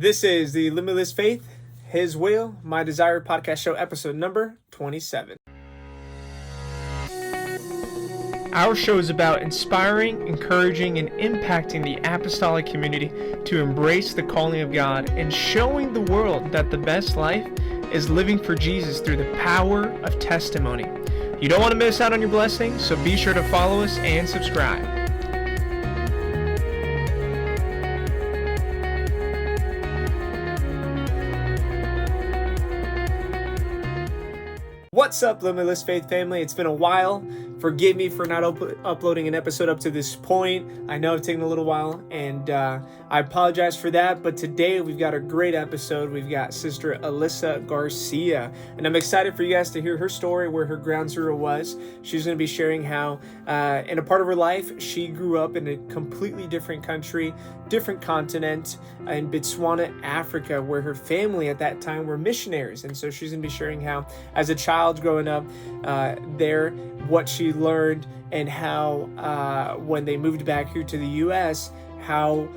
This is the Limitless Faith, His Will, My Desire podcast show, episode number 27. Our show is about inspiring, encouraging, and impacting the apostolic community to embrace the calling of God and showing the world that the best life is living for Jesus through the power of testimony. You don't want to miss out on your blessings, so be sure to follow us and subscribe. What's up, Limitless Faith family? It's been a while. Forgive me for not uploading an episode up to this point. I know it's taken a little while, and I apologize for that. But today we've got a great episode. We've got Sister Alyssa Garcia, and I'm excited for you guys to hear her story, where her ground zero was. She's going to be sharing how, in a part of her life, she grew up in a completely different country, different continent, in Botswana, Africa, where her family at that time were missionaries. And so she's going to be sharing how, as a child growing up there, what she learned, and how when they moved back here to the U.S., how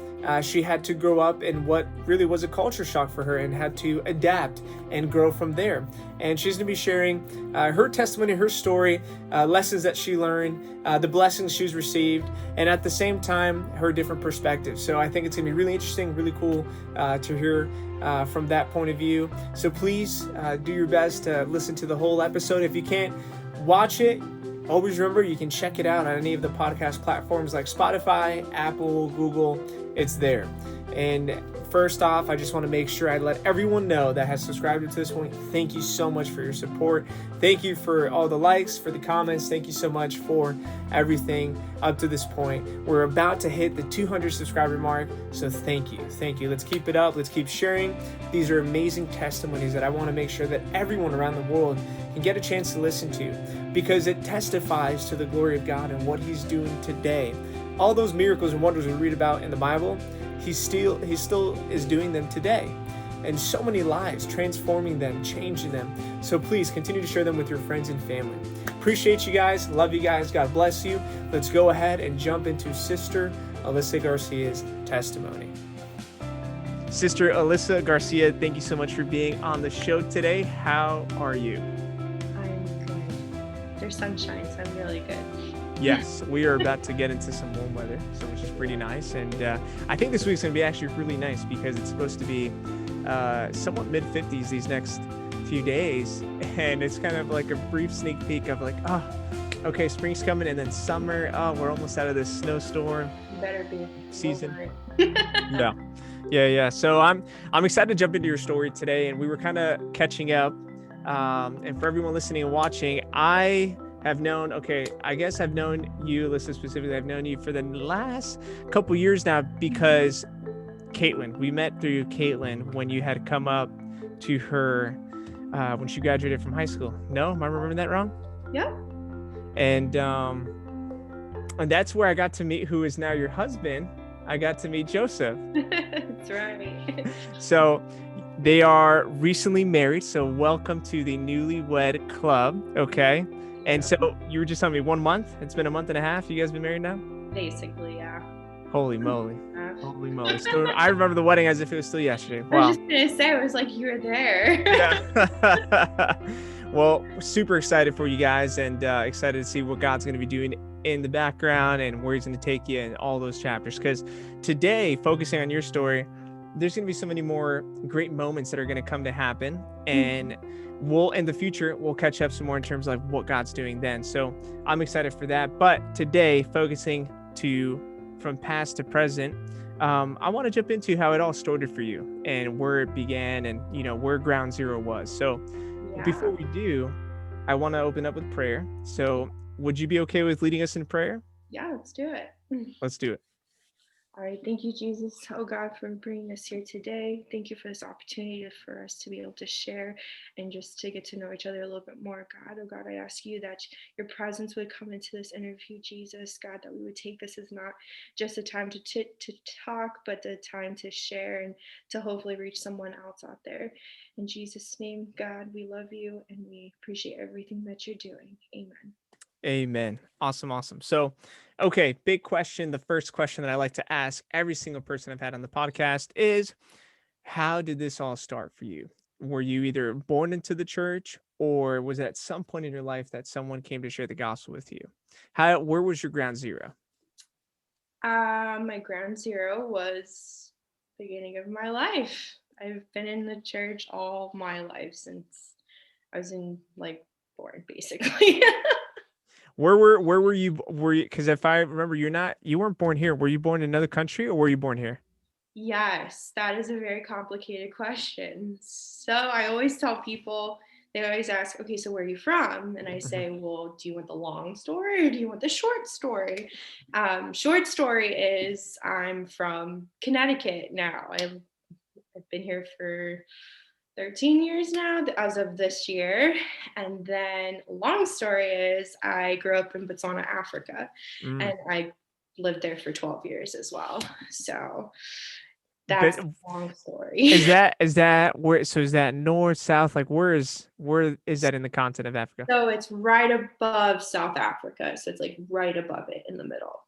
she had to grow up in what really was a culture shock for her and had to adapt and grow from there. And she's going to be sharing her testimony, her story, lessons that she learned, the blessings she's received, and at the same time, her different perspectives. So I think it's going to be really interesting, really cool to hear from that point of view. So please do your best to listen to the whole episode. If you can't watch it, always remember you can check it out on any of the podcast platforms like Spotify, Apple, Google. It's there. And first off, I just want to make sure I let everyone know that has subscribed to this point. Thank you so much for your support. Thank you for all the likes, for the comments. Thank you so much for everything up to this point. We're about to hit the 200 subscriber mark, so thank you. Thank you. Let's keep it up. Let's keep sharing. These are amazing testimonies that I want to make sure that everyone around the world can get a chance to listen to, because it testifies to the glory of God and what He's doing today. All those miracles and wonders we read about in the Bible, He still is doing them today. And so many lives, transforming them, changing them. So please continue to share them with your friends and family. Appreciate you guys. Love you guys. God bless you. Let's go ahead and jump into Sister Alyssa Garcia's testimony. Sister Alyssa Garcia, thank you so much for being on the show today. How are you? I'm good. There's sunshine, so I'm really good. Yes, we are about to get into some warm weather, so which is pretty nice. And I think this week's going to be actually really nice, because it's supposed to be somewhat mid-50s these next few days. And it's kind of like a brief sneak peek of like, oh, okay, spring's coming, and then summer. Oh, we're almost out of this snowstorm Better be season. Yeah. So I'm excited to jump into your story today, and we were kind of catching up. And for everyone listening and watching, I've known you, Alyssa, specifically. I've known you for the last couple years now, because Caitlin, we met through Caitlin when you had come up to her when she graduated from high school. No, am I remembering that wrong? Yeah. And that's where I got to meet who is now your husband. I got to meet Joseph. That's right. So they are recently married. So welcome to the newlywed club. Okay. And so you were just telling me 1 month. It's been a month and a half. You guys been married now? Basically, yeah. Holy moly. Holy moly. Still, I remember the wedding as if it was still yesterday. Wow. I was just going to say, I was like, you were there. Yeah. Well, super excited for you guys, and excited to see what God's going to be doing in the background and where He's going to take you in all those chapters. Because today, focusing on your story, there's going to be so many more great moments that are going to come to happen. And in the future, we'll catch up some more in terms of what God's doing then. So I'm excited for that. But today, focusing from past to present, I want to jump into how it all started for you and where it began, and where ground zero was. So before we do, I want to open up with prayer. So would you be okay with leading us in prayer? Yeah, let's do it. Let's do it. All right. Thank you, Jesus. Oh, God, for bringing us here today. Thank you for this opportunity for us to be able to share and just to get to know each other a little bit more, God. Oh, God, I ask you that your presence would come into this interview, Jesus. God, that we would take this as not just a time to talk, but a time to share and to hopefully reach someone else out there. In Jesus' name, God, we love you and we appreciate everything that you're doing. Amen. Amen. Awesome. So, okay, big question. The first question that I like to ask every single person I've had on the podcast is, how did this all start for you? Were you either born into the church, or was it at some point in your life that someone came to share the gospel with you? Where was your ground zero? My ground zero was beginning of my life. I've been in the church all my life since I was in like born, basically. Where were you? Were you, because if I remember, you weren't born here. Were you born in another country, or were you born here? Yes, that is a very complicated question. So I always tell people, they always ask, okay, so where are you from? And I Mhm. say, well, do you want the long story or do you want the short story? Short story is I'm from Connecticut now. I've been here for 13 years now as of this year. And then long story is I grew up in Botswana, Africa, Mm. and I lived there for 12 years as well. So But that's a long story. is that where? So is that north, south? Like where is that in the continent of Africa? So it's right above South Africa. So it's like right above it in the middle.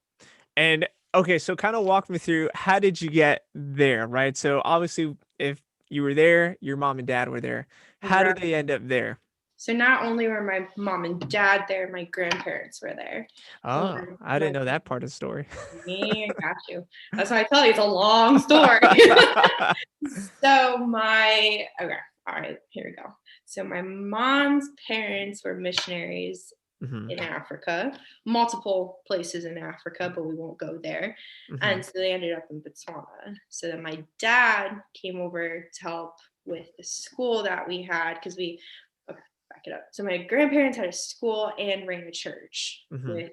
And okay, so kind of walk me through, how did you get there, right? So obviously, if you were there, your mom and dad were there. How Right. did they end up there? So not only were my mom and dad there, my grandparents were there. So Oh, I my didn't know that part of the story. yeah, got you. That's why I tell you it's a long story. So my okay, all right, here we go. So my mom's parents were missionaries Hmm. in Africa, multiple places in Africa, but we won't go there. Hmm. And so they ended up in Botswana. So then my dad came over to help with the school that we had because okay, back it up. So my grandparents had a school and ran a church, Hmm. which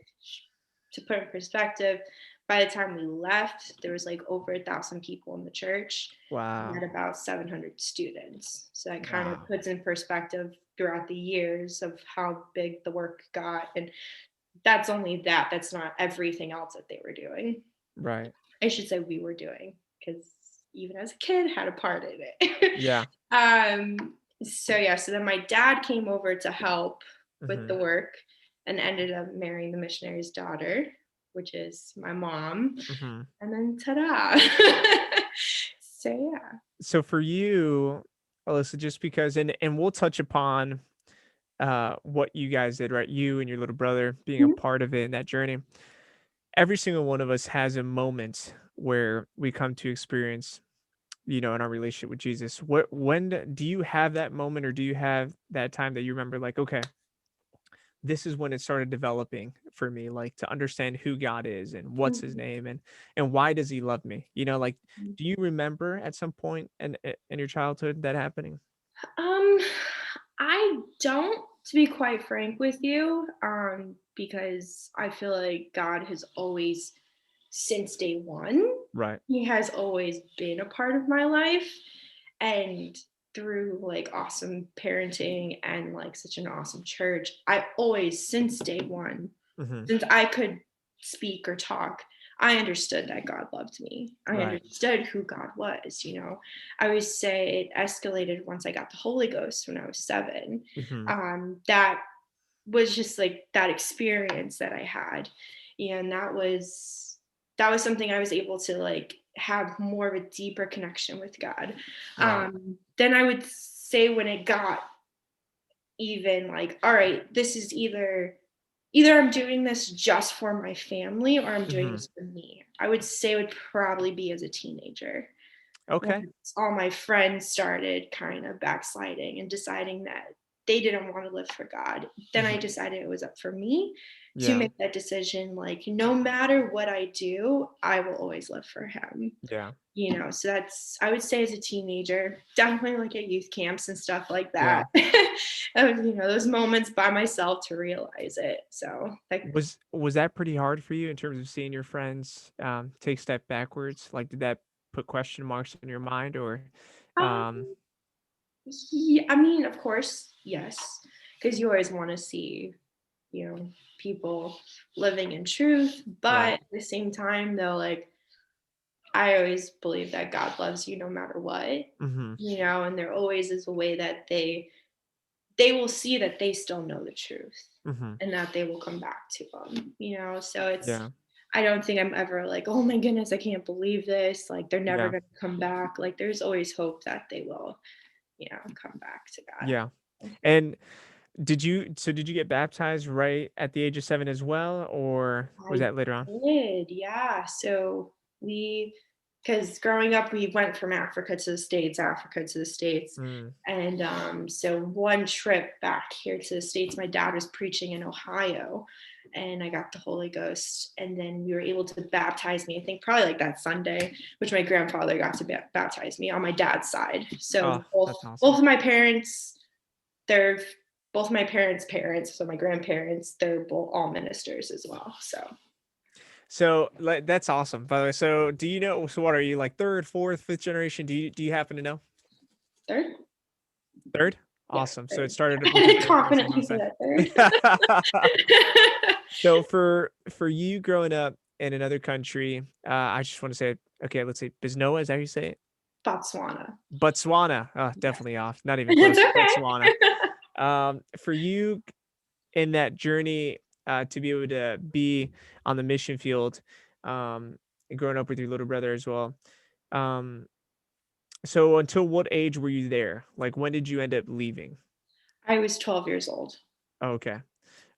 to put in perspective, by the time we left, there was like over 1,000 people in the church. We Wow. had about 700 students. So that kind of Wow. puts in perspective throughout the years of how big the work got. And that's only that. That's not everything else that they were doing. Right. I should say we were doing, because even as a kid, had a part in it. Yeah. So yeah, so then my dad came over to help with Hmm. the work and ended up marrying the missionary's daughter, which is my mom. Hmm. And then ta-da. So yeah. So for you, Alyssa, just because, and we'll touch upon what you guys did, right? You and your little brother being a Mhm. part of it in that journey. Every single one of us has a moment where we come to experience, in our relationship with Jesus. Do you have that moment, or do you have that time that you remember, like, okay, this is when it started developing for me, like to understand who God is and what's his Mhm. name, and why does he love me? Like, do you remember at some point in your childhood that happening? Um, I don't, to be quite frank with you, because I feel like God has always, since day one, Right. He has always been a part of my life. And through like awesome parenting and like such an awesome church, I always, since day one, Hmm. since I could speak or talk, I understood that God loved me. I Right. understood who God was. I always say it escalated once I got the Holy Ghost when I was 7. Hmm. That was just like that experience that I had. And that was something I was able to like have more of a deeper connection with God. Right. Then I would say when it got even like, all right, this is either I'm doing this just for my family or I'm doing Hmm. this for me. I would say it would probably be as a teenager. Okay. Once all my friends started kind of backsliding and deciding that they didn't want to live for God, then I Hmm. decided it was up for me to Yeah. make that decision. Like, no matter what I do, I will always live for Him. Yeah. So that's, I would say as a teenager, definitely like at youth camps and stuff like Yeah. that. Those moments by myself to realize it. So like, Was that pretty hard for you in terms of seeing your friends take step backwards? Like, did that put question marks in your mind, or um, um yeah, I mean, of course, yes, because you always want to see, people living in truth. But right. at the same time, though, like, I always believe that God loves you no matter what, Hmm. and there always is a way that they will see that they still know the truth Hmm. and that they will come back to them. So it's, Yeah. I don't think I'm ever like, oh my goodness, I can't believe this. Like they're never Yeah. gonna come back. Like there's always hope that they will, come back to God. Yeah. And did you get baptized right at the age of 7 as well, or was I that later on? did, yeah. So we, because growing up, we went from Africa to the States, Africa to the States. Mm. And so one trip back here to the States, my dad was preaching in Ohio and I got the Holy Ghost. And then we were able to baptize me, I think probably like that Sunday, which my grandfather got to baptize me on my dad's side. So Oh, both, that's awesome. both of my parents, they're both my parents, so my grandparents, they're both all ministers as well. So So like, that's awesome, by the way. So do you know? So what are you, like third, fourth, fifth generation? Do you happen to know? third, Third. yeah, Awesome. So it third. started with your I grandparents on confidently one say side. that third. So for you growing up in another country, I just want to say, okay, let's say Bisnoa. Is that how you say it? Botswana. Botswana. Oh, Yes. definitely off. Not even It's close. okay. Botswana. For you in that journey, to be able to be on the mission field, and growing up with your little brother as well. Um, so until what age were you there? Like, when did you end up leaving? I was 12 years old. Oh, okay.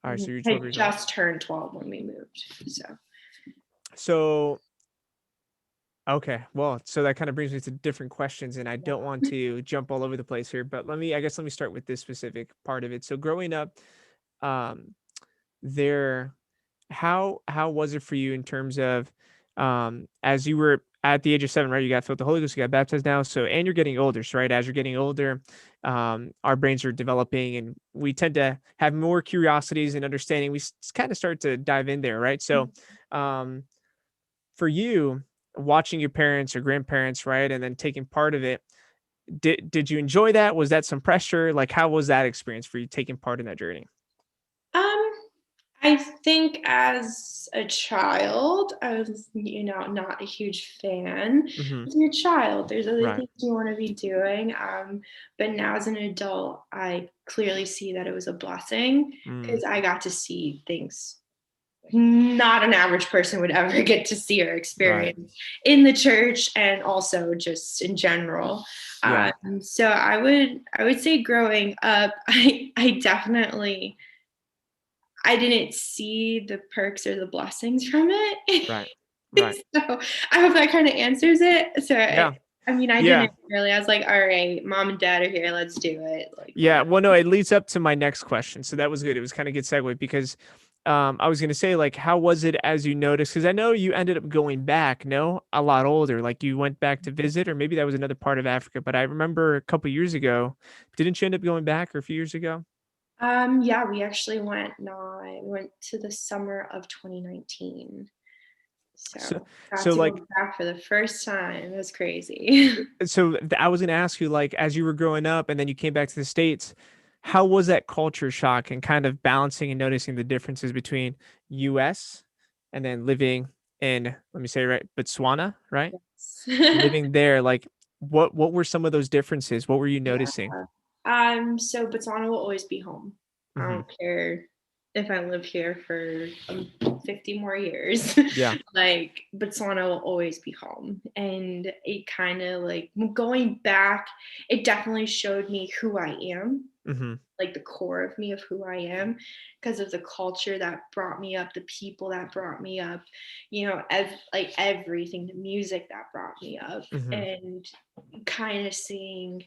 All right. So you're 12 I years old. just turned 12 when we moved. So So, okay. Well, so that kind of brings me to different questions, and I don't want to jump all over the place here, but let me start with this specific part of it. So growing up, um, there, how was it for you in terms of, as you were at the age of 7, right? You got filled with the Holy Ghost, you got baptized now, so and you're getting older, so right, as you're getting older, our brains are developing, and we tend to have more curiosities and understanding. We kind of start to dive in there, right? So, um, for you, watching your parents or grandparents, right, and then taking part of it, did you enjoy that? Was that some pressure? Like, how was that experience for you taking part in that journey? um I think as a child, I was, not a huge fan. Hmm. As a child, there's other Right. things you want to be doing. But now as an adult, I clearly see that it was a blessing Mm. because I got to see things not an average person would ever get to see or Right. experience in the church and also just in general. Yeah. So I would say growing up, I definitely I didn't see the perks or the blessings from it. Right. Right. So I hope that kind of answers it. So Yeah. I mean, I Yeah. didn't really. I was like, all right, mom and dad are here. Let's do it. Like, Yeah. whatever. Well, no, it leads up to my next question. So that was good. It was kind of good segue because, I was gonna say, like, how was it as you noticed? Because I know you ended up going back, no, a lot older. Like you went back to visit, or maybe that was another part of Africa. But I remember a couple years ago, didn't you end up going back, or a few years ago? Yeah, we actually went. No, I went to the summer of 2019. So, So got so to like, go back for the first time. It was crazy. I was gonna ask you, like, as you were growing up and then you came back to the States, how was that culture shock and kind of balancing and noticing the differences between US and then living in, let me say it right, Botswana, right? Yes. Living there, like, what were some of those differences? What were you Yeah. noticing? So Botswana will always be home. I Hmm. don't care if I live here for 50 more years. Yeah. Like Botswana will always be home. And it kind of like going back, it definitely showed me who I am, Hmm. like the core of me of who I am, because of the culture that brought me up, the people that brought me up, like everything, the music that brought me up, Hmm. and kind of seeing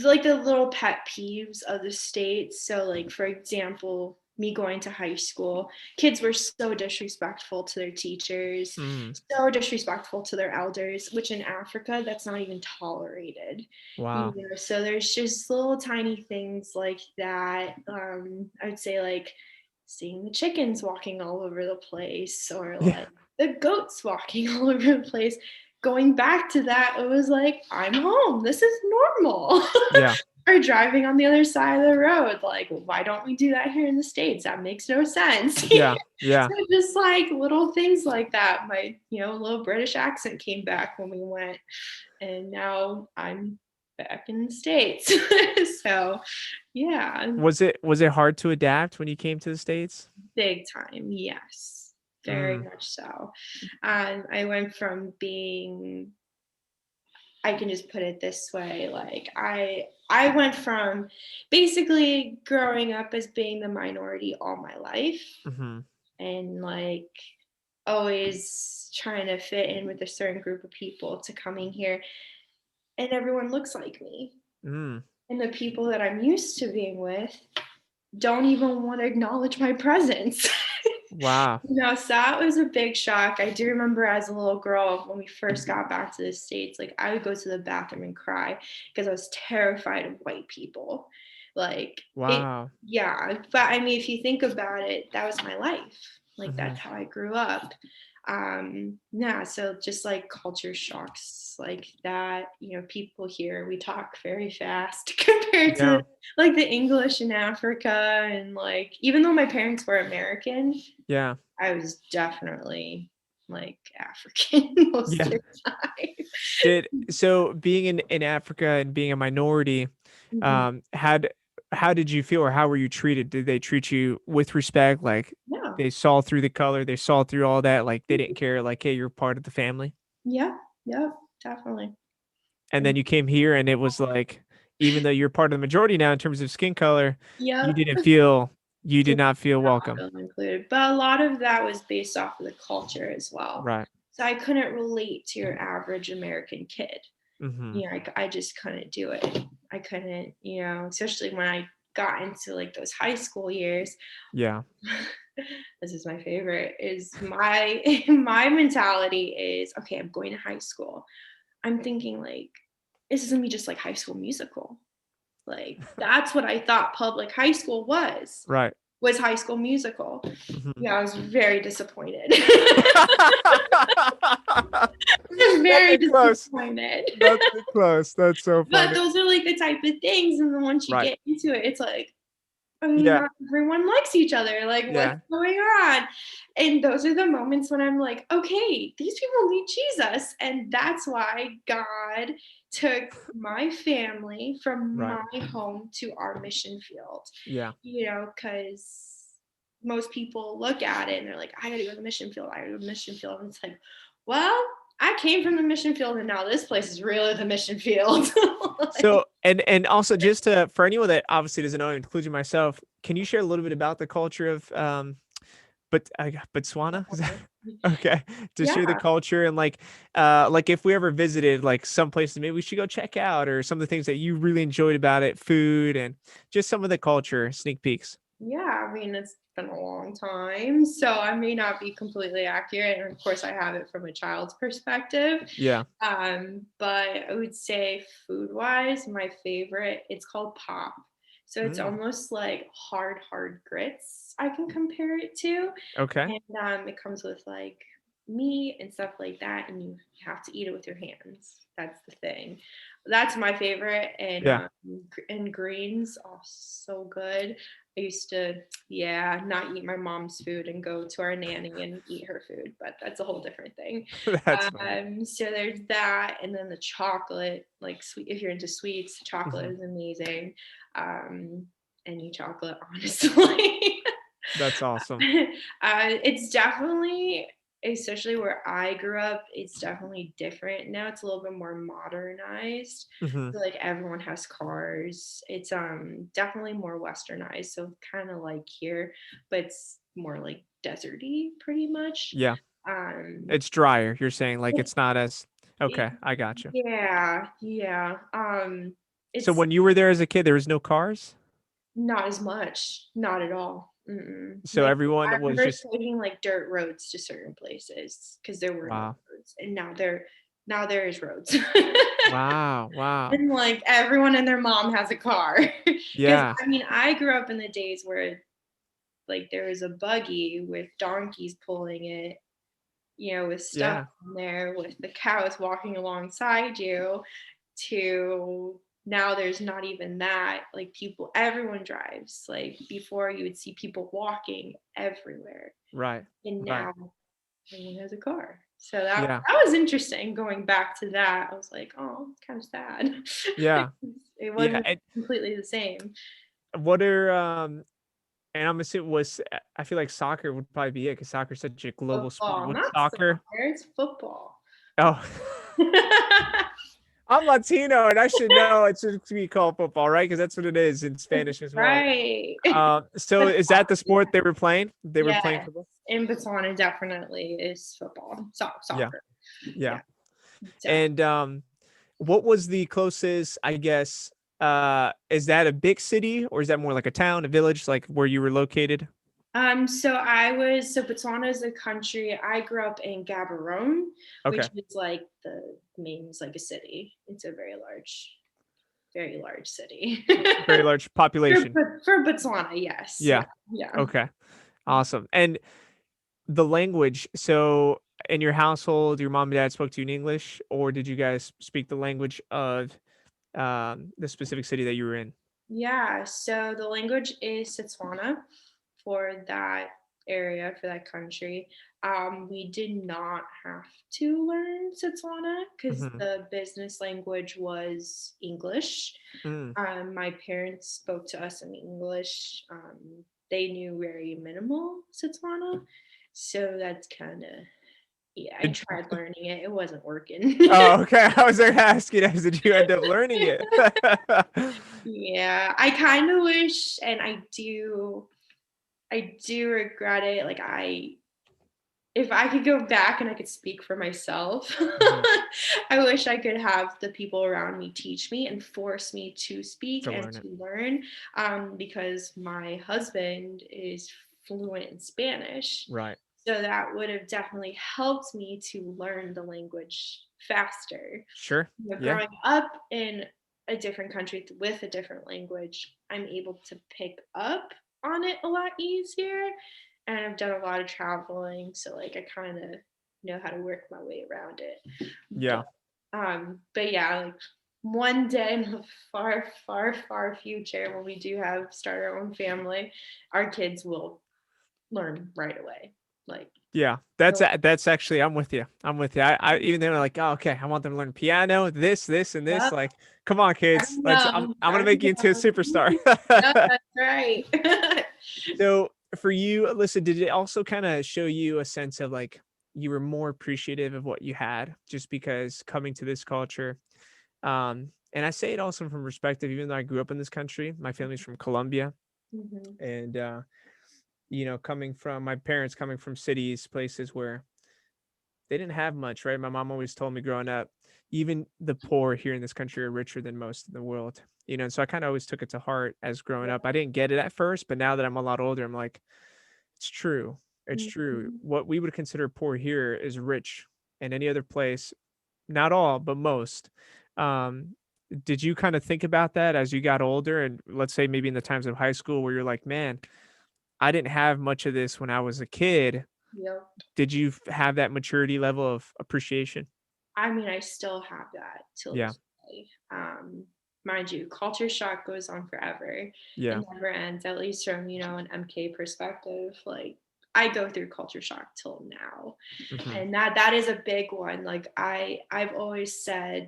like the little pet peeves of the states. So, like for example, me going to high school, kids were so disrespectful to their teachers, Mm. so disrespectful to their elders, which in Africa that's not even tolerated. Wow. So there's just little tiny things like that. I would say like seeing the chickens walking all over the place, or Yeah. like the goats walking all over the place. Going back to that, it was like, I'm home. This is normal. Yeah. Or driving on the other side of the road. Like, why don't we do that here in the States? That makes no sense. Yeah. Yeah. So just like little things like that. My, little British accent came back when we went, and now I'm back in the States. So yeah, Was it hard to adapt when you came to the States? big time. Yes. very much so. I went from being, I can just put it this way, like I went from basically growing up as being the minority all my life, Mm-hmm. and like always trying to fit in with a certain group of people, to coming here and everyone looks like me. Mm. And the people that I'm used to being with don't even want to acknowledge my presence. Wow. So that was a big shock. I do remember as a little girl, when we first got back to the States, like I would go to the bathroom and cry because I was terrified of white people. Like it, Wow. yeah. But I mean, if you think about it, that was my life. Like Mm-hmm. that's how I grew up. Yeah, so just like culture shocks like that, people here, we talk very fast compared to Yeah. like the English in Africa. And like, even though my parents were American, Yeah. I was definitely like African most Yeah. of the time. So being in Africa and being a minority, Mhm. how how did you feel, or how were you treated? Did they treat you with respect? Like Yeah. they saw through the color, they saw through all that, like they didn't care, like, hey, you're part of the family? Yeah. Yeah. Definitely. And And then you came here and it was like, even though you're part of the majority now in terms of skin color, you yeah. didn't feel you Did did not feel not welcome. feel included. But a lot of that was based off of the culture as well. Right. So I couldn't relate to your average American kid. Mm-hmm. I just couldn't do it. I couldn't, especially when I got into like those high school years. Yeah. This is my favorite, is my my mentality is, okay, I'm going to high school. I'm thinking like, this is gonna be just like High School Musical. Like that's what I thought public high school Right. was High School Musical. Mhm. Yeah, I was very disappointed. I was very Nothing close. disappointed. Nothing close. That's so But funny. those are like the type of things, and then once you Right. get into it, it's like, I mean, Yeah. not everyone likes each other. Like, what's Yeah. going on? And those are the moments when I'm like, okay, these people need Jesus. And that's why God took my family from Right. my home to our mission field, Yeah. because most people look at it and they're like, I gotta go to the mission field. I gotta go to the mission field. And it's like, well, I came from the mission field and now this place is really the mission field. So, and also just to, for anyone that obviously doesn't know, including myself, can you share a little bit about the culture of but Botswana? Is that okay? To share the Yeah. culture and like if we ever visited like some places maybe we should go check out, or some of the things that you really enjoyed about it, food and just some of the culture sneak peeks. Yeah, I mean, it's been a long time, so I may not be completely accurate. And of course, I have it from a child's perspective. Yeah. But I would say food wise, my favorite, it's called pop. So it's Mm, almost like hard grits, I can compare it to. okay. And it comes with like meat and stuff like that, and you have to eat it with your hands. That's the thing. That's my favorite. Yeah. And greens, oh, so good. I used to, yeah, not eat my mom's food and go to our nanny and eat her food, but that's a whole different thing. That's funny. So there's that, and then the chocolate, like sweet. If you're into sweets, chocolate Mhm. is amazing. Um, any chocolate, honestly. That's awesome. It's definitely, especially where I grew up, it's definitely different. Now it's a little bit more modernized. Hmm. So like everyone has cars. It's definitely more westernized. So kind of like here, but it's more like deserty pretty much. Yeah. Um It's drier. You're saying like it, it's not as it- okay. I got you. yeah, yeah. So It's when you were there as a kid, there was no cars. not as much, not at all. Mm-mm. So Like everyone I was remember just taking like dirt roads to certain places because there were no wow, roads, and now there is roads. wow, wow. And like everyone and their mom has a car. Because Yeah, I mean, I grew up in the days where like there was a buggy with donkeys pulling it, with stuff yeah, on there, with the cows walking alongside you, to now there's not even that. Like everyone drives. Like before you would see people walking everywhere, right, and right. now everyone has a car. So that Yeah, that was interesting. Going back to that, I was like, oh, it's kind of sad. yeah, It yeah. wasn't completely the same. What are And I'm assuming I feel like soccer would probably be it because soccer is such a global sport. Football, What's not soccer? soccer, it's football. Oh, I'm Latino and I should know it should be called football, right? Because that's what it is in Spanish as well. Right. So But is that the sport they were playing? They were playing yes, football? in Botswana definitely is football, Yeah, soccer. yeah. Yeah, definitely. And what was the closest, I guess, is that a big city or is that more like a town, a village, like where you were located? So Botswana is a country. I grew up in Gaborone, which Okay. is like the means like a city. It's a very large city. Very large population. For Botswana, yes. Yeah, Yeah. yeah. Okay. Awesome. And the language, so in your household, your mom and dad spoke to you in English, or did you guys speak the language of the specific city that you were in? Yeah, so the language is Setswana for that area, for that country. We did not have to learn Setswana because Hmm. the business language was English. Mm. My parents spoke to us in English. They knew very minimal Setswana. So that's kind of, yeah, I Did, tried learning it. It wasn't working. oh, okay. I was there asking, did you end up learning it? Yeah, I kind of wish, and I do regret it. Like if I could go back and I could speak for myself, Mhm. I wish I could have the people around me teach me and force me to speak To and learn it. to learn. Because my husband is fluent in Spanish. Right. So that would have definitely helped me to learn the language faster. Sure. Yeah. Growing up in a different country with a different language, I'm able to pick up on it a lot easier. And I've done a lot of traveling, so like I kind of know how to work my way around it. Yeah. But yeah, like one day in the far future, when we do have start our own family, our kids will learn right away. Like, Yeah, that's actually I'm with you. I'm with you. I even they were like, oh, okay, I want them to learn piano, this, and this. yep, Like, come on, kids, let's. I'm gonna start make you into a young. superstar. Yep, that's right. So for you, Alyssa, did it also kind of show you a sense of like you were more appreciative of what you had just because coming to this culture? And I say it also from perspective, even though I grew up in this country, my family's from Colombia, Mhm. and coming from my parents coming from cities, places where they didn't have much, right? My mom always told me growing up, even the poor here in this country are richer than most in the world. And so I kind of always took it to heart as growing up. I didn't get it at first, but now that I'm a lot older, I'm like, it's true. It's true. Mhm. What we would consider poor here is rich in any other place. Not all, but most. Um, did you kind of think about that as you got older? And let's say maybe in the times of high school where you're like, man, I didn't have much of this when I was a kid. Yep. Did you have that maturity level of appreciation? I mean, I still have that till Yeah. this day. Mind you, culture shock goes on forever. Yeah. It never ends, at least from, an MK perspective. Like I go through culture shock till now. Mhm. And that is a big one. Like I've always have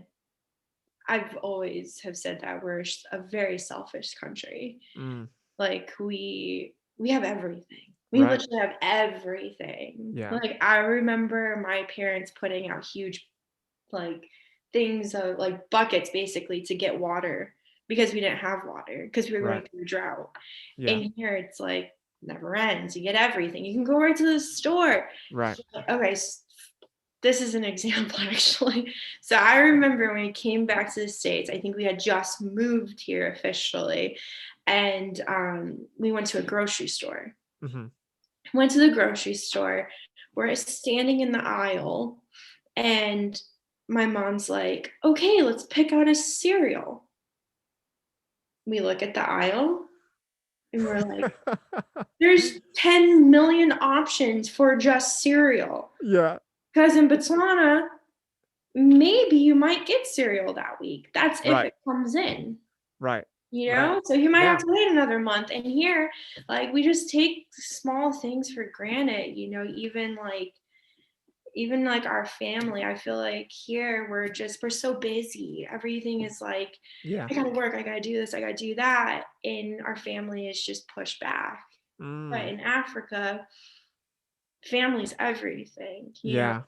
said that we're a very selfish country. Mm. Like we have everything. We Right. literally have everything. Yeah. Like I remember my parents putting out huge like things like buckets basically to get water because we didn't have water because we were Right. going through a drought. Yeah. And here it's like never ends. You get everything. You can go right to the store. Right. Okay, this is an example actually. So I remember when we came back to the States, I think we had just moved here officially, and we went to a grocery store. Mhm. Went to the grocery store. We're standing in the aisle, and my mom's like, okay, let's pick out a cereal. We look at the aisle and we're like, there's 10 million options for just cereal. Yeah. Because in Botswana, maybe you might get cereal that week. That's if Right. it comes in, Right. Right. So you might have Yeah. to wait another month. And here, like, we just take small things for granted, even like our family. I feel like here we're so busy. Everything is like, Yeah. I gotta work, I gotta do this, I gotta do that. And our family is just pushed back. But Mm. in Africa, family's everything. Yeah.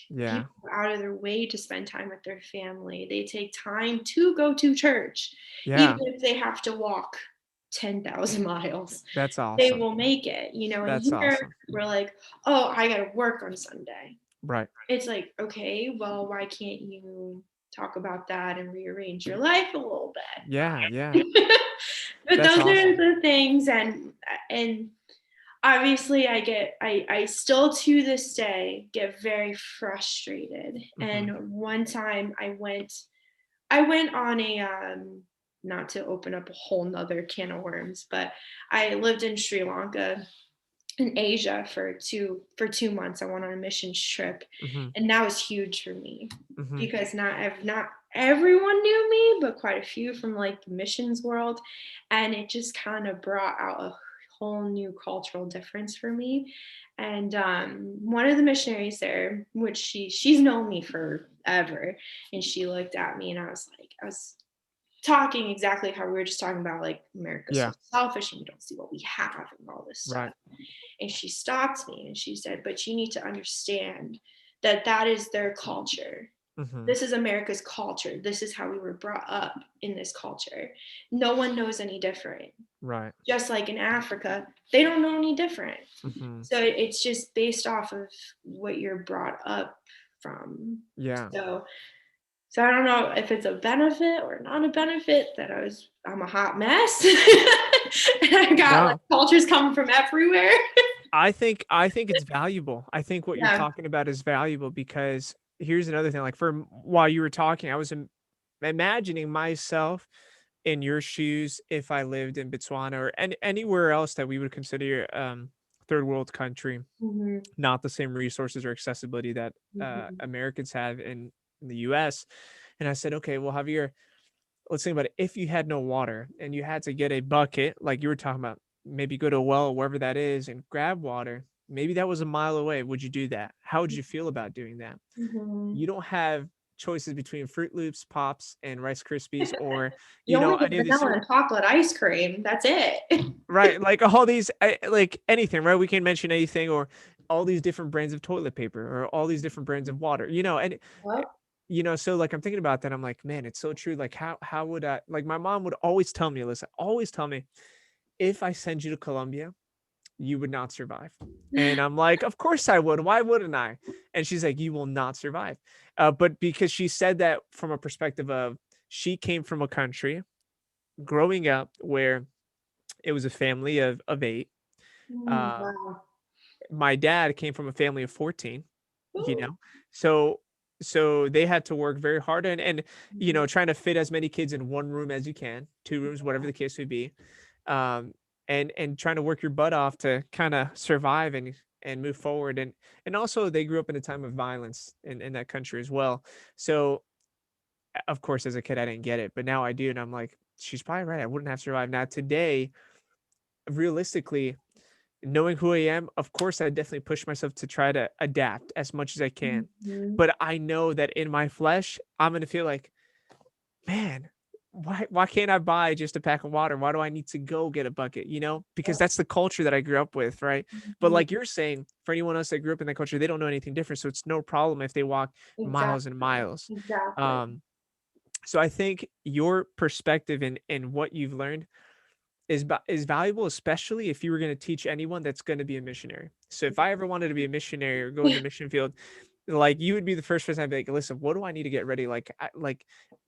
People Yeah. go out of their way to spend time with their family. They take time to go to church, even Yeah. if they have to walk 10,000 miles. That's They awesome. will make it, and That's here awesome. we're like, "Oh, I gotta work on Sunday." Right. It's like, "Okay, well, why can't you talk about that and rearrange your life a little Yeah. Yeah. bit?" But That's those are awesome. the things, and obviously I still to this day get very frustrated. Hmm. And one time I went on a not to open up a whole nother can of worms, but I lived in Sri Lanka in Asia for 2 months. I went on a missions trip, Hmm. and that was huge for me Hmm. because not everyone knew me, but quite a few from like the missions world, and it just kind of brought out a whole new cultural difference for me. And one of the missionaries there, which she's known me forever, and she looked at me, and I was talking exactly how we were just talking about, like America's so Yeah. selfish and we don't see what we have and all this stuff. Right. And she stopped me and she said, "But you need to understand that that is their culture. Hmm. This is America's culture. This is how we were brought up in this culture. No one knows any different. Right. Just like in Africa, they don't know any different. Hmm. So it's just based off of what you're brought up from." Yeah. So I don't know if it's a benefit or not a benefit that I'm a hot mess. And I got like No, cultures coming from everywhere. I think it's valuable. I think what you're Yeah. talking about is valuable because here's another thing. Like while you were talking, I was imagining myself in your shoes if I lived in Botswana or anywhere else that we would consider third world country, Mhm, not the same resources or accessibility that mhm, Americans have in the US. And I said, okay, well, Javier, let's think about it. If you had no water and you had to get a bucket, like you were talking about, maybe go to a well, wherever that is, and grab water, maybe that was a mile away. Would you do that? How would you feel about doing that? mhm. You don't have choices between Fruit Loops, Pops, and Rice Krispies, or, You only get any of these vanilla and chocolate ice cream. That's it. right, like all these, like anything, right? We can mention anything, or all these different brands of toilet paper, or all these different brands of water, and Well, so like I'm thinking about that. I'm like, man, it's so true. Like, how would I, like, my mom would always tell me, Alyssa, always tell me, if I send you to Colombia, you would not survive. And I'm like, of course I would. Why wouldn't I? And she's like, you will not survive. But because she said that from a perspective of, she came from a country growing up where it was a family of eight. Um, wow. my dad came from a family of 14, you Ooh. know, so they had to work very hard, and Mhm. trying to fit as many kids in one room as you can, two rooms, whatever the case may be, um, and trying to work your butt off to kind of survive and move forward, and also they grew up in a time of violence in that country as well. So of course, as a kid I didn't get it, but now I do, and I'm like, she's probably right. I wouldn't have survived. Now today, realistically, knowing who I am, of course, I definitely push myself to try to adapt as much as I can. Mhm. But I know that in my flesh, I'm gonna feel like, man, why can't I buy just a pack of water? Why do I need to go get a bucket? Because Yep. that's the culture that I grew up with, right? But Mhm. like you're saying, for anyone else that grew up in that culture, they don't know anything different. So it's no problem if they walk miles and Exactly. miles. Exactly. Um, so I think your perspective and what you've learned is valuable, especially if you were going to teach anyone that's going to be a missionary. So if I ever wanted to be a missionary or go in the mission field, like, you would be the first person I'd be like, listen, what do I need to get ready? Like,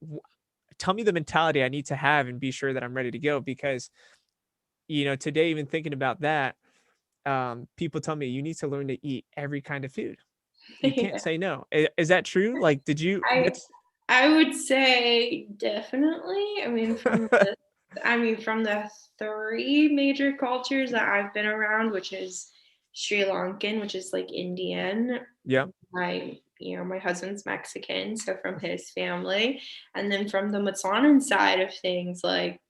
w- tell me the mentality I need to have and be sure that I'm ready to go. Because, today, even thinking about that, people tell me you need to learn to eat every kind of food. You can't Yeah. say no. Is that true? Like, did you, I that's, I would say definitely. From the three major cultures that I've been around, which is Sri Lankan, which is like Indian. yeah, My husband's Mexican, so from his family, and then from the Matsanan side of things, like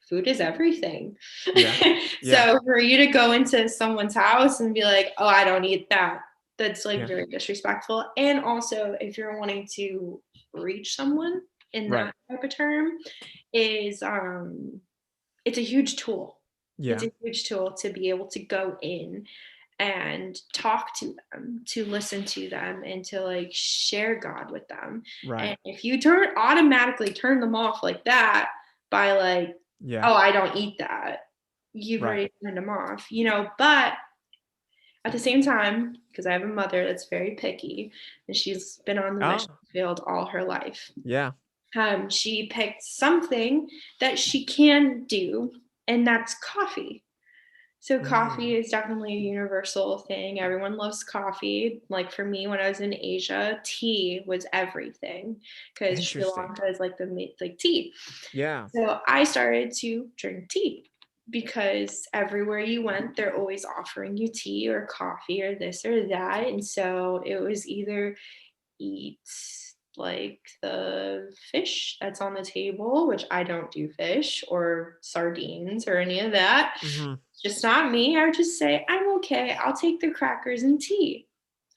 food is everything. yeah, yeah, So for you to go into someone's house and be like, "Oh, I don't eat that," that's like yeah, very disrespectful. And also, if you're wanting to reach someone in right. that type of term, is it's a huge tool. It's Yeah. a huge tool to be able to go in and talk to them, to listen to them, and to like share God with them. Right. And if you automatically turn them off like that by like, Yeah. oh, I don't eat that, you've Right. already turned them off, but at the same time, because I have a mother that's very picky and she's been on the mission Oh, field all her life, yeah. she picked something that she can do, and that's coffee. So coffee Mm, is definitely a universal thing. Everyone loves coffee. Like for me, when I was in Asia, tea was everything because Sri interesting. Lanka is like like tea. Yeah. So I started to drink tea because everywhere you went, they're always offering you tea or coffee or this or that. And so it was either eat like the fish that's on the table, which I don't do fish or sardines or any of that. Hmm. Just not me. I would just say, I'm okay. I'll take the crackers and tea.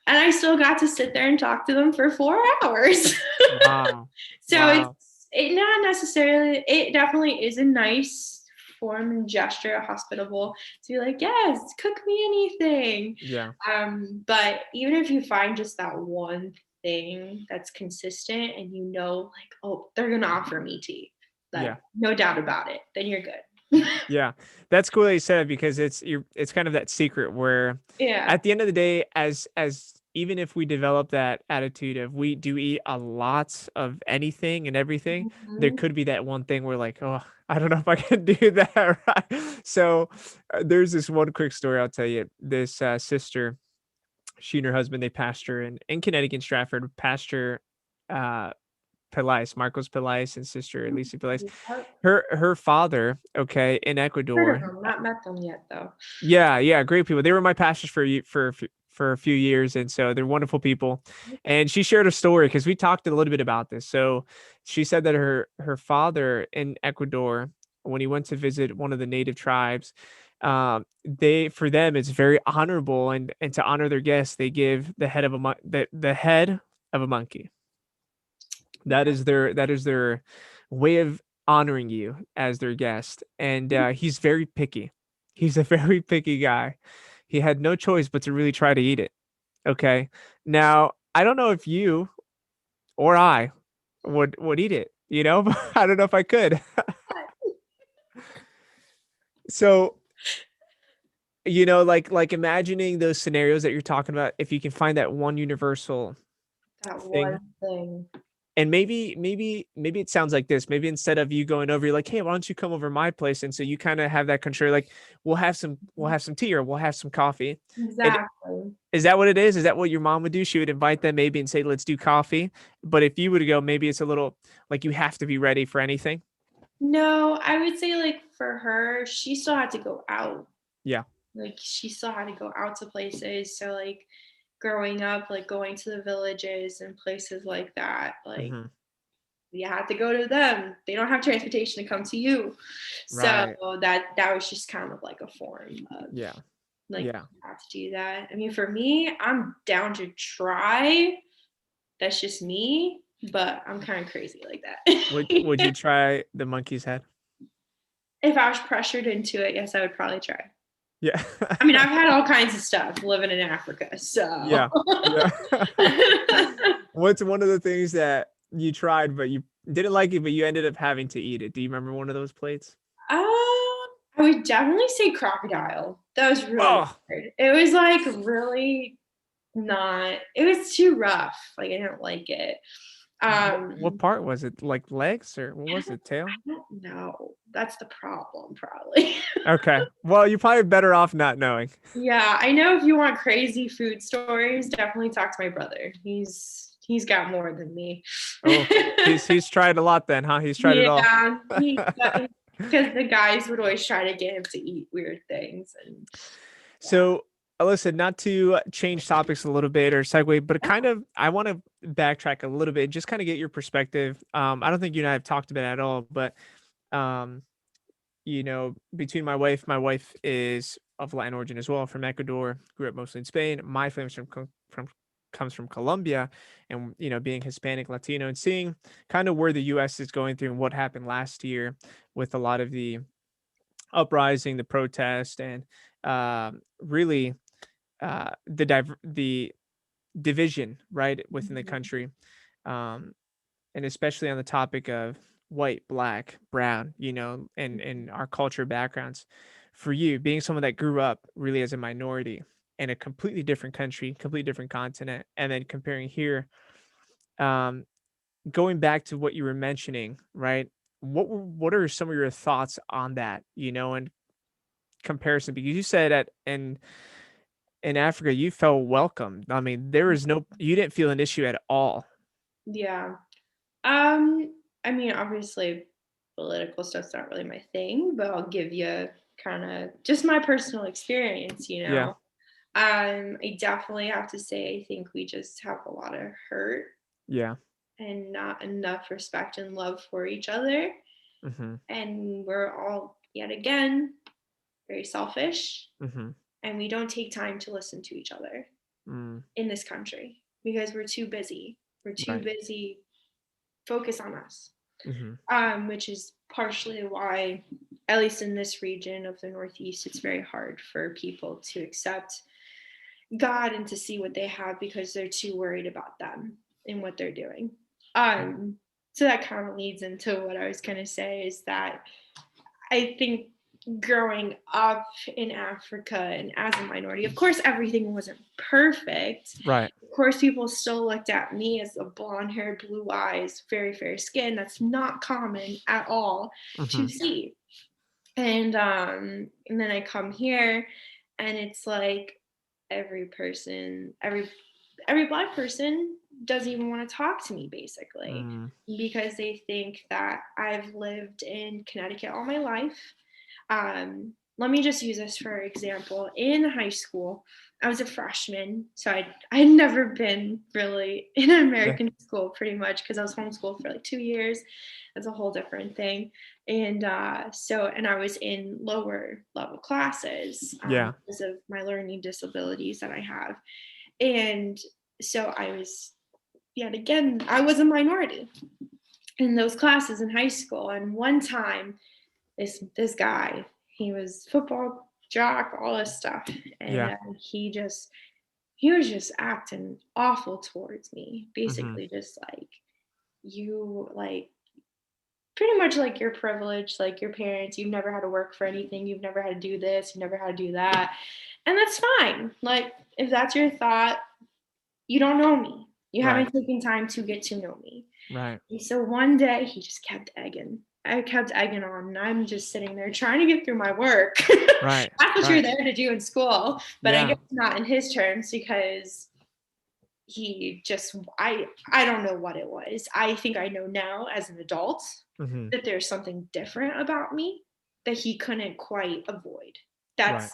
And I still got to sit there and talk to them for 4 hours. Wow. So Wow. it not necessarily, it definitely is a nice form and gesture, hospitable to be like, yes, cook me anything. Yeah. But even if you find just that one thing that's consistent and like, oh, they're gonna offer me tea, like Yeah. no doubt about it, then you're good. Yeah, that's cool that you said it because it's kind of that secret where Yeah. at the end of the day, as even if we develop that attitude of we do eat a lot of anything and everything, there Mhm. could be that one thing where like, oh, I don't know if I can do that. Right. So there's this one quick story I'll tell you. This sister, she and her husband, they pastor in Connecticut, Stratford, pastor uh Pelias, Marcos Pelias and sister Alyssa Pelias. I've Her father, okay, in heard of Ecuador. them, not met them yet though. Yeah, yeah, great people. They were my pastors for a few years, and so they're wonderful people. And she shared a story because we talked a little bit about this. So she said that her father in Ecuador, when he went to visit one of the native tribes, they for them it's very honorable, and to honor their guests, they give the head of the head of a monkey. Okay. That is their way of honoring you as their guest, and, he's very picky. He's a very picky guy. He had no choice but to really try to eat it, okay? Now, I don't know if you or I would eat it, you know? I don't know if I could. So, like imagining those scenarios that you're talking about, if you can find that one universal That one thing. thing. And maybe it sounds like this. Maybe instead of you going over, you're like, "Hey, why don't you come over my place?" And so you kinda have that control, like, we'll have some tea or we'll have some coffee. And Exactly. is that what it is? Is that what your mom would do? She would invite them maybe and say, "Let's do coffee." But if you were to go, maybe it's a little like you have to be ready for anything? No, I would say like for her, she still had to go out. Yeah. Like she still had to go out to places. So like growing up, like going to the villages and places like that, like Mhm. you had to go to them. They don't have transportation to come to you. So Right. that was just kind of like a form of Yeah. like Yeah. you have to do that. I mean, for me, I'm down to try. That's just me, but I'm kind of crazy like Would that. you try the monkey's head? If I was pressured into it, yes, I would probably try. Yeah. I mean, I've had all kinds of stuff living in Africa, so Yeah. Yeah. What's one of the things that you tried, but you didn't like it, but you ended up having to eat it? Do you remember one of those plates? I would definitely say crocodile. That was really Oh, weird. It was like really not. It was too rough. Like I didn't like it. what part was it? Like legs or what was it? Tail? I don't know. That's the problem, probably. Okay. Well, you're probably better off not knowing. Yeah, I know if you want crazy food stories, definitely talk to my brother. He's got more than me. Oh, he's tried a lot then, huh? He's tried it all. Yeah, because the guys would always try to get him to eat weird things, and yeah. So, Alyssa, not to change topics a little bit or segue, but kind of, I want to backtrack a little bit, just kind of get your perspective. I don't think you and I have talked about it at all, but um, between my wife is of Latin origin as well, from Ecuador, grew up mostly in Spain. My family's from comes from Colombia, and being Hispanic, Latino, and seeing kind of where the U.S. is going through and what happened last year with a lot of the uprising, the protest, and really the division right within the Mhm. country, um, and especially on the topic of white, black, brown, and our culture backgrounds. For you, being someone that grew up really as a minority in a completely different country, completely different continent, and then comparing here, um, going back to what you were mentioning, right? What are some of your thoughts on that? In comparison, because you said that in Africa you felt welcome. I mean, there is no, you didn't feel an issue at all. Yeah. Um, I mean, obviously, political stuff's not really my thing, but I'll give you kind of just my personal experience, you Yeah. know. I definitely have to say, I think we just have a lot of hurt Yeah. and not enough respect and love for each other. Mhm. And we're all, yet again, very selfish, Mhm. and we don't take time to listen to each other Mm. in this country because we're too busy. We're too Right. busy focus on us. Mhm. Which is partially why, at least in this region of the Northeast, it's very hard for people to accept God and to see what they have because they're too worried about them and what they're doing. Um, so that kind of leads into what I was going to say is that I think growing up in Africa and as a minority, of course, everything wasn't perfect. Right. Of course, people still looked at me as a blonde hair, blue eyes, very fair skin. That's not common at all to Mhm. see. And then I come here and it's like every person, every black person doesn't even want to talk to me basically Mm. because they think that I've lived in Connecticut all my life. Let me just use this for example. In high school, I was a freshman, so I'd never been really in an Yeah. American school pretty much because I was homeschooled for like 2 years. That's a whole different thing. And I was in lower level classes Yeah. because of my learning disabilities that I have. And so I was, yet again, I was a minority in those classes in high school. And one time, this guy, he was football jock, all this stuff, and Yeah. he was just acting awful towards me, Mhm. basically just like you like pretty much like you're privileged, like your parents, you've never had to work for anything, you've never had to do this, you've never had to do that. And that's fine. Like, if that's your thought, you don't know me. You Right. haven't taken time to get to know me. Right. And so one day he just kept egging. I kept egging on, and I'm just sitting there trying to get through my work. Right. That's what you're Right. there to do in school, but I Yeah. guess not in his terms because he just I don't know what it was. I think I know now as an adult Mhm. that there's something different about me that he couldn't quite avoid. Right.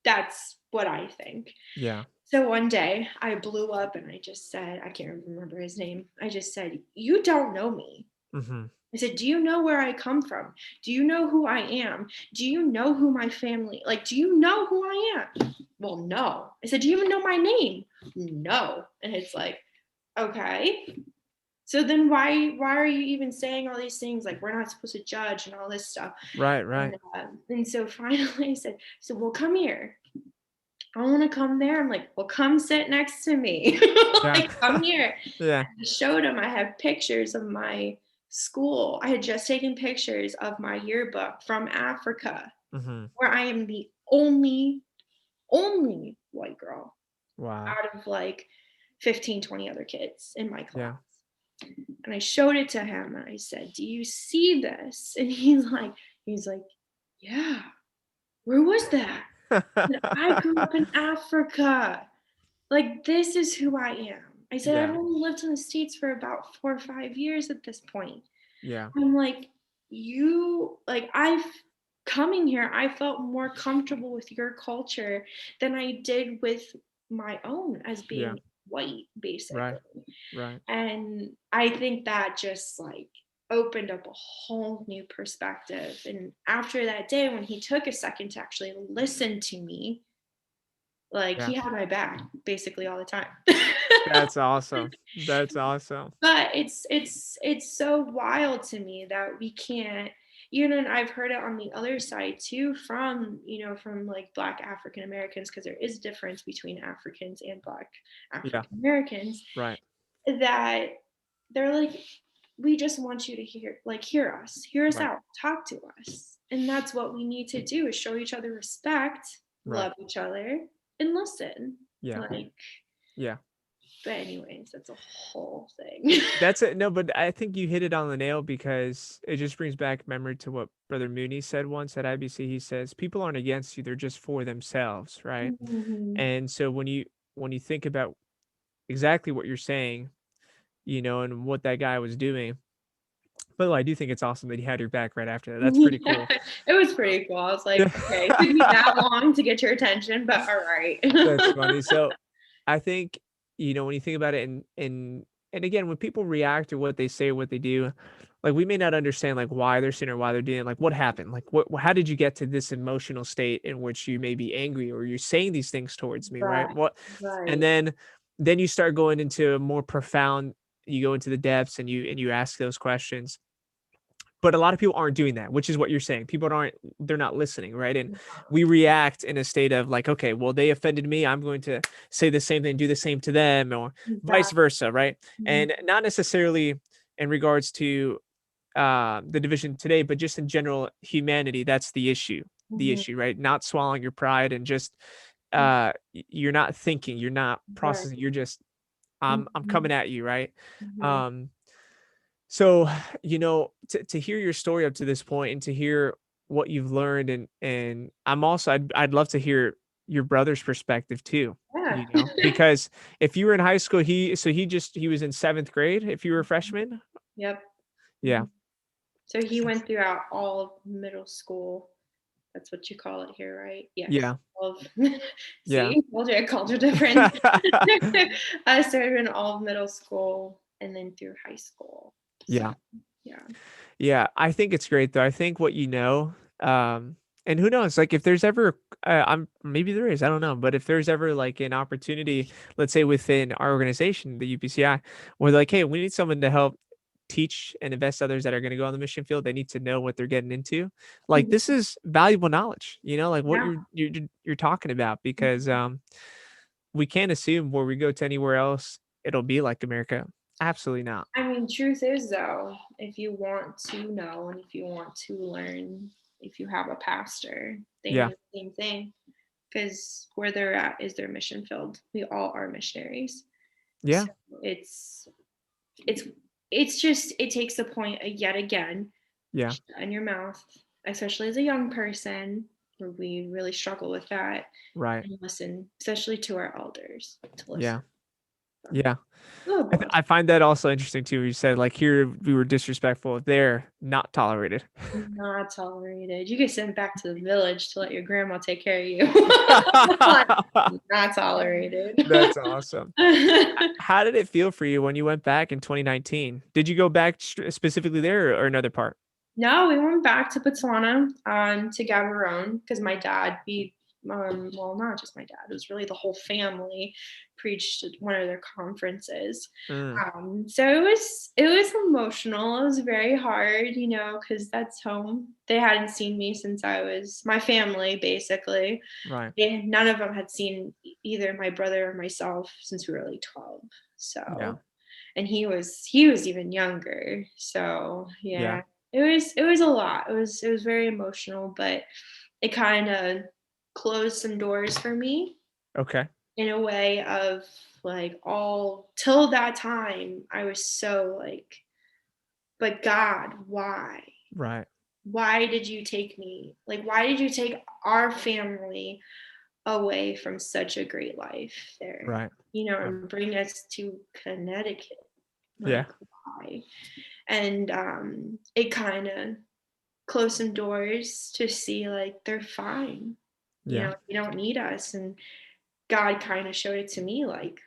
That's what I think. Yeah. So one day I blew up and I just said, I can't remember his name. I just said, "You don't know me." Mhm. I said, "Do you know where I come from? Do you know who I am? Do you know who my family, like, do you know who I am?" "Well, no." I said, "Do you even know my name?" "No." And it's like, okay. So then why are you even saying all these things like we're not supposed to judge and all this stuff? Right. And Right. and so finally I said, "So well, come here. I want to come there." I'm like, "Well, come sit next to me." Yeah. Like, come here. Yeah. I showed him I have pictures of my school. I had just taken pictures of my yearbook from Africa, Mhm. where I am the only white girl Wow. out of like 15, 20 other kids in my class. Yeah. And I showed it to him and I said, "Do you see this?" And he's like, "Yeah, where was that?" And I grew up in Africa. Like, this is who I am. I said, "I've Yeah. only lived in the States for about 4 or 5 years at this point." Yeah. I'm like, I've coming here, I felt more comfortable with your culture than I did with my own as Yeah. being white, Right. basically. Right. And I think that just like opened up a whole new perspective. And after that day, when he took a second to actually listen to me, Like, Yeah. he had my back basically all the time. That's awesome. That's awesome. But it's so wild to me that we can't, and I've heard it on the other side too, from, from like Black African Americans, because there is a difference between Africans and Black Yeah. African Americans, Right. that they're like, we just want you to hear us Right. out, talk to us. And that's what we need to do, is show each other respect, Right. love each other, and listen. Yeah. Like, Yeah. but anyways, that's a whole thing. That's it. No, but I think you hit it on the nail because it just brings back memory to what Brother Mooney said once at IBC. He says, people aren't against you, they're just for themselves, right? Mhm. And so when you think about exactly what you're saying, and what that guy was doing, but I do think it's awesome that he had your back right after that. That's pretty Yeah, cool. it was pretty cool. I was like, Yeah. okay, it took me that long to get your attention, but all right. That's funny. So I think, when you think about it, and again, when people react to what they say or what they do, like we may not understand like why they're saying or why they're doing it, like what happened, like how did you get to this emotional state in which you may be angry or you're saying these things towards me, right? Right, And right. then you start going into a more profound, you go into the depths and you ask those questions. But a lot of people aren't doing that, which is what you're saying. People they're not listening, right? And we react in a state of like, okay, well, they offended me. I'm going to say the same thing, do the same to them, or vice Exactly. versa, right? Mhm, And not necessarily in regards to the division today, but just in general humanity. That's the issue. The mhm, issue, right? Not swallowing your pride and just mhm. you're not thinking, you're not Right. processing. You're just I'm Mhm, coming at you, right? mhm, Um, so, to hear your story up to this point and to hear what you've learned and I'd love to hear your brother's perspective too, yeah. because if you were in high school, he was in 7th grade if you were a freshman? Yep. Yeah. Mhm. So he went throughout all of middle school. That's what you call it here, right? Yes. Yeah. All of Yeah. see, told you, culture difference. I started in all of middle school and then through high school. So Yeah. yeah. Yeah, I think it's great though. I think what and who knows, like if there's ever, I'm maybe there is, I don't know, but if there's ever like an opportunity, let's say within our organization, the UPCI, where they're like, hey, we need someone to help teach and invest others that are going to go on the mission field. They need to know what they're getting into. Like Mhm. this is valuable knowledge, like what Yeah. you're talking about, because we can't assume where we go to anywhere else it'll be like America. Absolutely not. I mean, truth is though, if you want to know and if you want to learn, if you have a pastor, they Yeah. need the same thing, because where they're at is their mission field. We all are missionaries. Yeah. So it's it's it's just, it takes the point yet again, Yeah. shut in your mouth, especially as a young person, where we really struggle with that, Right. and listen, especially to our elders, to listen. Yeah. Yeah. Oh I, boy. I find that also interesting too. You said like here we were disrespectful. There, not tolerated. Not tolerated. You get sent back to the village to let your grandma take care of you. Not tolerated. That's awesome. How did it feel for you when you went back in 2019? Did you go back specifically there or another part? No, we went back to Botswana, to Gaborone, because my dad, well, not just my dad, it was really the whole family preached at one of their conferences. Mm, So it was emotional. It was very hard, because that's home. They hadn't seen me since I was my family, basically. right. None of them had seen either my brother or myself since we were like 12. Yeah. So, and he was even younger. So Yeah. yeah, it was a lot. It was very emotional, but it kind of closed some doors for me, Okay. in a way of, like, all till that time I was so like, but God, why? Right. Why did you take me? Like, why did you take our family away from such a great life there, Right. Yeah. and bring us to Connecticut? Yeah. Like, why? And it kind of closed some doors to see, like, they're fine. Yeah. They don't need us. And God kind of showed it to me, like,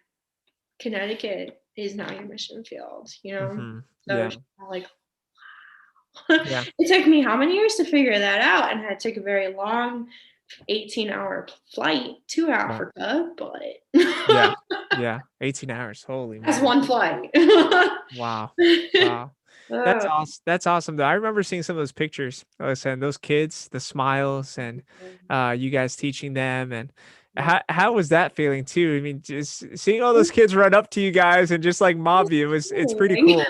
Connecticut is not your mission field. Hmm. So Yeah. it's like, Yeah. it took me how many years to figure that out, and it took a very long 18-hour flight to Right. Africa, but Yeah. Yeah. 18 hours. Holy that's moly. one flight. Wow. Wow. That's Oh, awesome. That's awesome though. I remember seeing some of those pictures. Like I said, those kids, the smiles and you guys teaching them and yeah. how was that feeling too? I mean, just seeing all those kids run up to you guys and just like mob you, it's pretty It cool.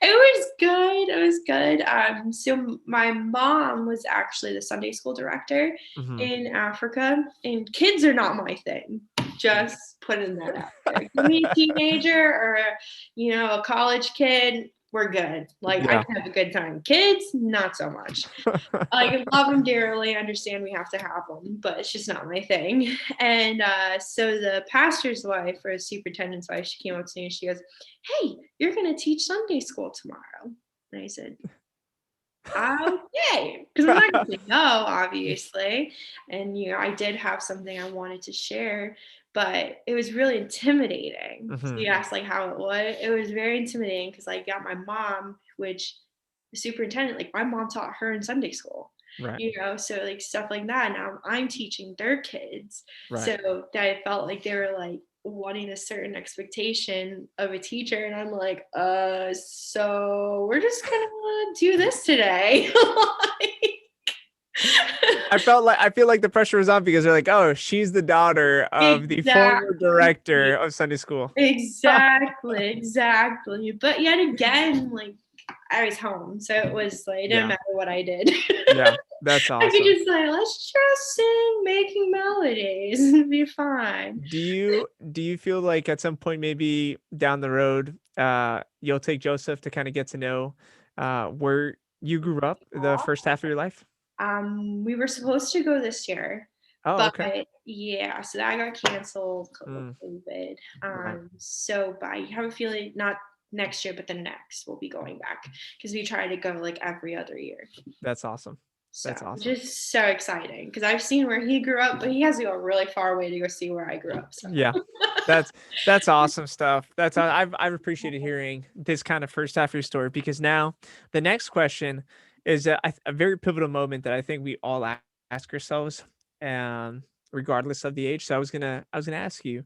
was good. It was good. So my mom was actually the Sunday school director Hmm. in Africa, and kids are not my thing. Just putting that out there. Give me a teenager or a college kid, we're good. Like I Yeah. can have a good time. Kids, not so much. Like I love them dearly, understand we have to have them, but it's just not my thing. And so the pastor's wife or superintendent's wife, she came up to me and she goes, "Hey, you're going to teach Sunday school tomorrow." And I said, "Okay," because I'm not going to say no, obviously. And I did have something I wanted to share, but it was really intimidating. So Hmm. you asked like how it was. It was very intimidating because I got my mom, which the superintendent, like my mom taught her in Sunday school, Right. so like stuff like that. Now I'm teaching their kids. Right. So that I felt like they were like wanting a certain expectation of a teacher. And I'm like, so we're just gonna do this today. I feel like the pressure was on because they're like, oh, she's the daughter of the former director Exactly. of Sunday school. Exactly. Exactly. But yet again, like I was home. So it was like it didn't Yeah. matter what I did. Yeah. That's I could awesome. just say, let's just sing making melodies and be fine. Do you feel like at some point maybe down the road, you'll take Joseph to kind of get to know where you grew up the first half of your life? We were supposed to go this year, Oh, but okay. yeah, so that got canceled with Mm, COVID. right. But I have a feeling not next year, but the next we'll be going back because we try to go like every other year. That's awesome. So That's awesome. just so exciting because I've seen where he grew up, but he has to go really far away to go see where I grew up. So Yeah. That's that's awesome stuff. I've appreciated hearing this kind of first half of your story because now the next question is a very pivotal moment that I think we all ask ourselves, regardless of the age. So I was gonna ask you,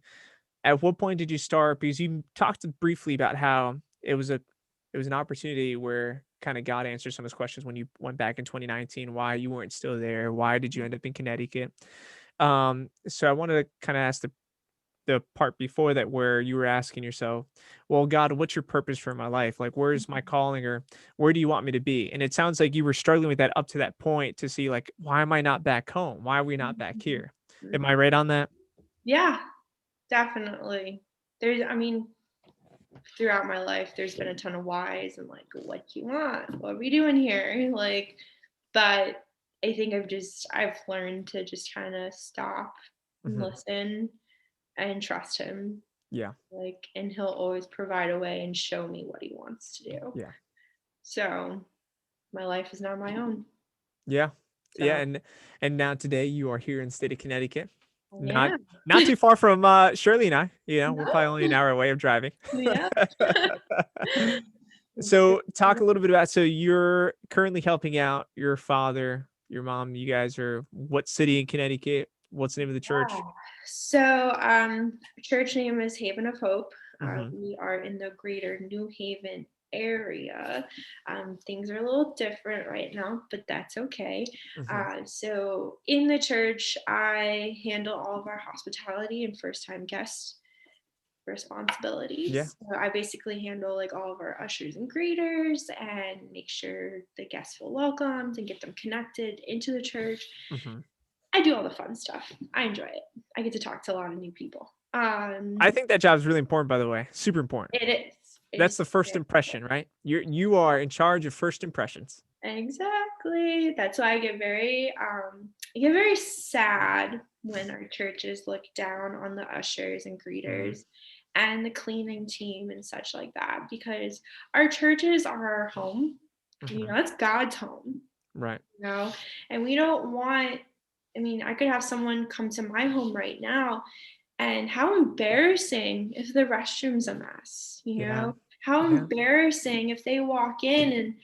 at what point did you start? Because you talked briefly about how it was an opportunity where kind of God answered some of those questions when you went back in 2019, why you weren't still there, why did you end up in Connecticut? So I wanted to kind of ask the part before that where you were asking yourself, well, God, what's your purpose for my life? Like, where's my calling or where do you want me to be? And it sounds like you were struggling with that up to that point to see, like, why am I not back home? Why are we not back here? Am I right on that? yeah, definitely. I mean, throughout my life, there's been a ton of whys and like, what do you want? What are we doing here? Like, but I think I've learned to just kind of stop and Hmm. listen and trust him. Yeah. Like, and he'll always provide a way and show me what he wants to do. Yeah. So my life is now my own. Yeah. Yeah. So And now today you are here in the state of Connecticut. Not yeah. not too far from Shirley and I. We're No. probably only an hour away of driving. Yeah. It's So good. talk a little bit about, so you're currently helping out your father, your mom, you guys are what city in Connecticut? What's the name of the church? So, church name is Haven of Hope. Hmm. We are in the greater New Haven area. Things are a little different right now, but that's okay. Hmm. So, in the church, I handle all of our hospitality and first time guest Yeah. responsibilities. So I basically handle like all of our ushers and greeters and make sure the guests feel welcomed and get them connected into the church. Hmm. I do all the fun stuff. I enjoy it. I get to talk to a lot of new people. I think that job is really important, by the way. Super important. It is. It That's is the first very impression, right? You are in charge of first impressions. exactly. That's why I get very sad when our churches look down on the ushers and Mm, greeters and the cleaning team and such like that because our churches are our home. hmm. It's God's home, Right. and we don't want, I mean, I could have someone come to my home right now, and how embarrassing if the restroom's a mess, Yeah. How Yeah. embarrassing if they walk in and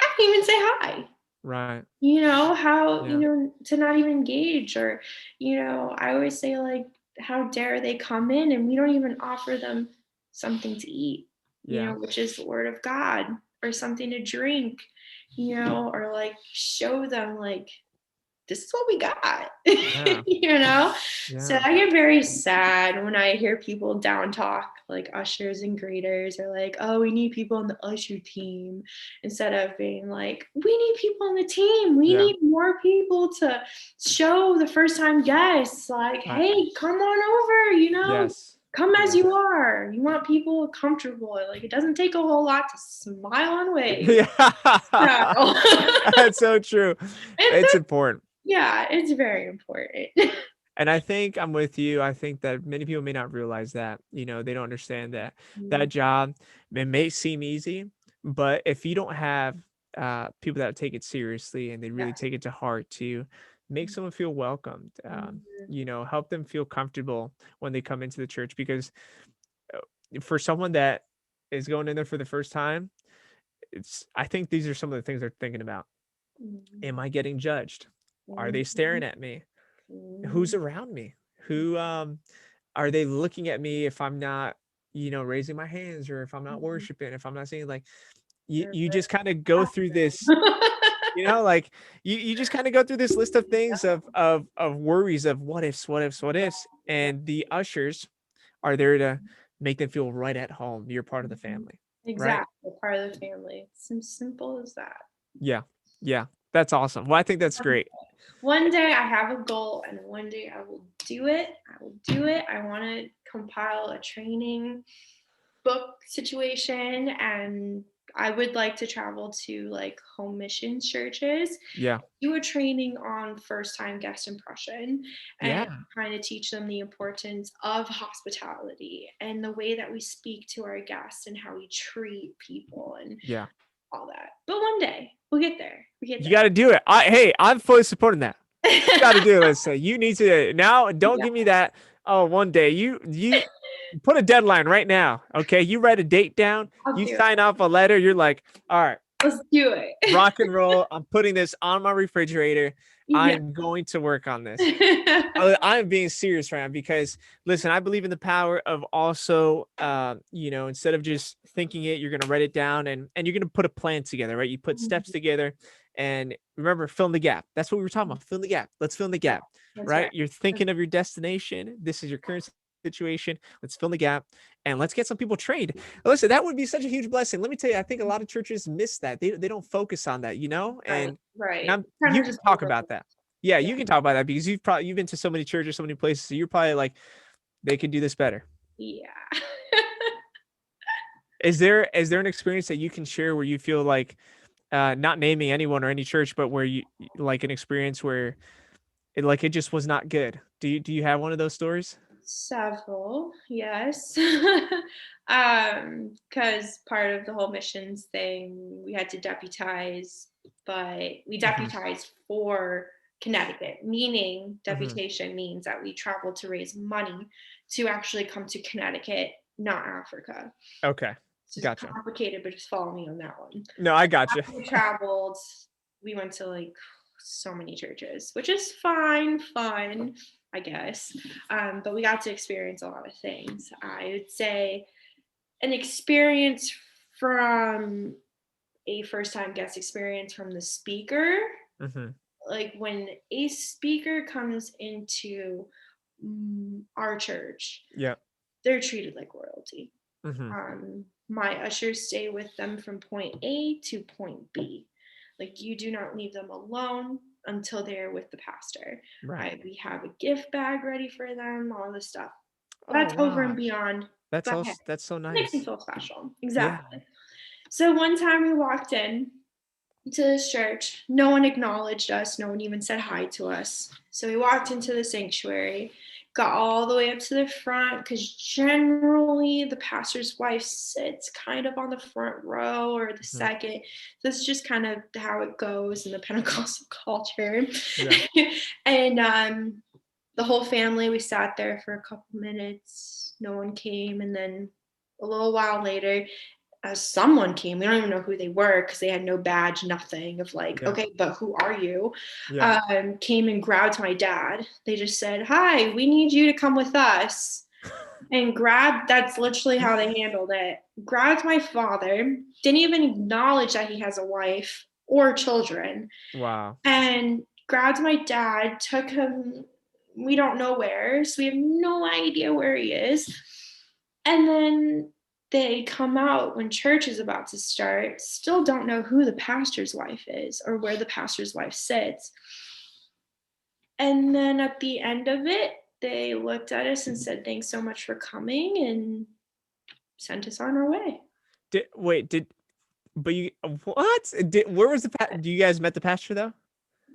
I can't even say hi. Right. How, Yeah. to not even engage, or, I always say, like, how dare they come in and we don't even offer them something to eat, Yeah. which is the word of God, or something to drink, or like show them, like, this is what we got. Yeah. you know so Yeah. I get very sad when I hear people down talk, like ushers and greeters, or like, oh, we need people on the usher team, instead of being like, we need people on the team, we Yeah. need more people to show the first time guests, like, I, hey, come on over, yes. come as Yes. you are. You want people comfortable, like, it doesn't take a whole lot to smile and wave. Yeah. So That's so true. It's it's important. yeah, it's very important. And I think I'm with you. I think that many people may not realize that, they don't understand that that job, it may seem easy, but if you don't have people that take it seriously and they really Yes. take it to heart to make someone feel welcomed, Mhm. help them feel comfortable when they come into the church. Because for someone that is going in there for the first time, I think these are some of the things they're thinking about. Mhm. Am I getting judged? Are they Mhm. staring at me? Who's Mhm. around me? Who are they looking at me if I'm not, raising my hands, or if I'm not Mhm. worshiping, if I'm not saying, like, you Nervous. just kind of go through this, like you just kind of go through this list of things of worries, of what ifs, what ifs, what ifs, Yeah. and the ushers are there to make them feel right at home. You're part of the Mhm. family, right? Exactly, part of the family. It's as simple as that. Yeah. Yeah. That's awesome. Well, I think that's great. One day I have a goal, and one day I will do it. I will do it. I want to compile a training book situation, and I would like to travel to, like, home mission churches, Yeah. do a training on first time guest impression, and Yeah. kind of teach them the importance of hospitality and the way that we speak to our guests and how we treat people and Yeah. all that. But one day we'll get there. We get You there. got to do it. Hey, I'm fully supporting that. You got to do it. Let's say you need to now. Don't Yeah, give me that. Oh, one day. You put a deadline right now. Okay, you write a date down. I'll You do it. sign off a letter. You're like, all right, Let's do it. rock and roll. I'm putting this on my refrigerator. Yeah. I'm going to work on this. I'm being serious right now because listen, I believe in the power of also, instead of just thinking it, you're going to write it down, and you're going to put a plan together, right? You put steps together, and remember, fill in the gap. That's what we were talking about. Fill in the gap. Let's fill in the Yeah, gap, that's right? right. You're thinking of your destination. This is your current situation. Let's fill in the gap, and let's get some people trained. Listen, that would be such a huge blessing. Let me tell you, I think a lot of churches miss that. They don't focus on that, Right, and right. Kind you of can just talk over. about that. Yeah, Yeah. you can talk about that because you've been to so many churches, so many places. So you're probably like, they could do this better. Yeah. Is there an experience that you can share where you feel like, not naming anyone or any church, but where you like an experience where it just was not good? Do you have one of those stories? Several, yes. Because part of the whole missions thing, we had to deputize, but we Hmm. deputized for Connecticut, meaning Hmm. deputation means that we traveled to raise money to actually come to Connecticut, not Africa. Okay, It's just gotcha. complicated, but just follow me on that one. No, I gotcha. We traveled, we went to, like, so many churches, which is fun, I guess. But we got to experience a lot of things. I would say an experience from a first time guest experience from the speaker. Hmm. Like, when a speaker comes into our church, Yeah. they're treated like royalty. Hmm. My ushers stay with them from point A to point B. Like, you do not leave them alone until they're with the pastor. Right. We have a gift bag ready for them, all this stuff. Oh That's over and wow, beyond. that's But hey, also that's so it makes them nice. feel special. Yeah. Exactly. So one time we walked in to this church. No one acknowledged us. No one even said hi to us. So we walked into the sanctuary, got all the way up to the front, because generally the pastor's wife sits kind of on the front row or the Mhm. second. That's just kind of how it goes in the Pentecostal culture. Yeah. And the whole family, we sat there for a couple minutes. No one came. And then a little while later, someone came. We don't even know who they were because they had no badge, nothing of like, Yeah. okay, but who are you? Yeah. Came and grabbed my dad. They just said, hi, we need you to come with us. And grabbed, that's literally how they handled it. Grabbed my father, didn't even acknowledge that he has a wife or children, Wow. and grabbed my dad, took him, we don't know where, so we have no idea where he is. And then they come out when church is about to start, still don't know who the pastor's wife is or where the pastor's wife sits. And then at the end of it, they looked at us and said, thanks so much for coming, and sent us on our way. But you what? Where was do you guys met the pastor though?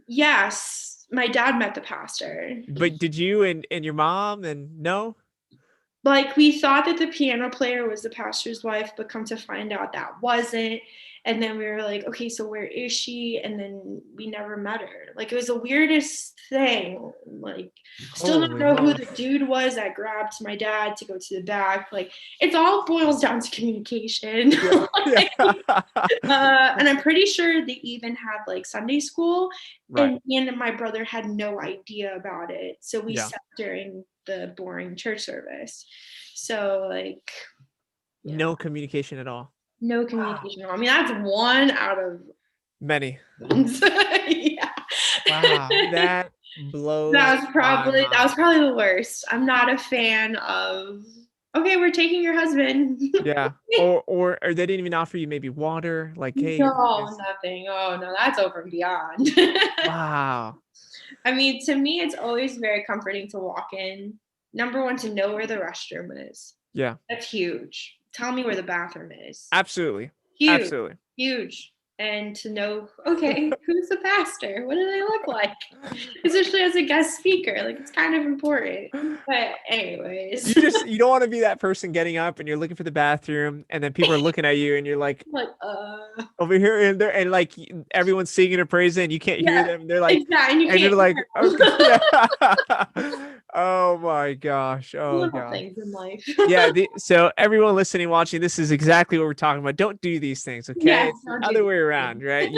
Yes, my dad met the pastor. But did you and your mom and no? Like, we thought that the piano player was the pastor's wife, but come to find out that wasn't. And then we were like, okay, so where is she? And then we never met her. Like, it was the weirdest thing. Like, still don't Holy know who moly. the dude was that grabbed my dad to go to the back. Like, it's all boils down to communication. Yeah. And I'm pretty sure they even had like Sunday school, Right. and me and my brother had no idea about it. So we Yeah. sat during the boring church service. So like, yeah, No communication at all. no Wow. communication. I mean, that's one out of Many. yeah. Wow. That blows my That was mind. probably the worst. I'm not a fan of, okay, we're taking your husband. Yeah. Or they didn't even offer you maybe water. Like, hey, No, nothing. Oh no, that's over and beyond. wow. I mean, to me, it's always very comforting to walk in. Number one, to know where the restroom is. Yeah. That's huge. Tell me where the bathroom is. Absolutely. Huge, Absolutely. huge. And to know, okay, who's the pastor? What do they look like? Especially as a guest speaker, like, it's kind of important. But anyways, You don't want to be that person getting up and you're looking for the bathroom and then people are looking at you and you're like like, over here and there and like everyone's singing and praising and you can't hear yeah, them. They're like exactly. And you and you're can't like, hear okay, them. yeah. Oh my gosh. Oh Little gosh. things in life. Yeah, so everyone listening, watching, this is exactly what we're talking about. Don't do these things, okay? Yes, It's the don't do other these way around, things. right?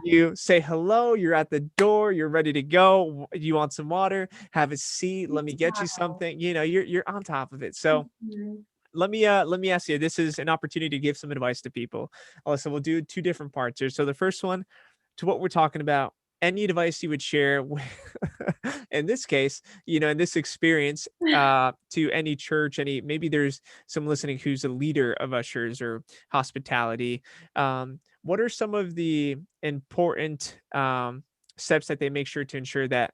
You say hello, you're at the door, you're ready to go. You want some water? Have a seat. Let me get you Wow. something. You're on top of it. So Mhm. let me ask you. This is an opportunity to give some advice to people. Alyssa, we'll do two different parts here. So the first one, to what we're talking about, any advice you would share in this case, in this experience, to any church, maybe there's some listening who's a leader of ushers or hospitality. What are some of the important steps that they make sure to ensure that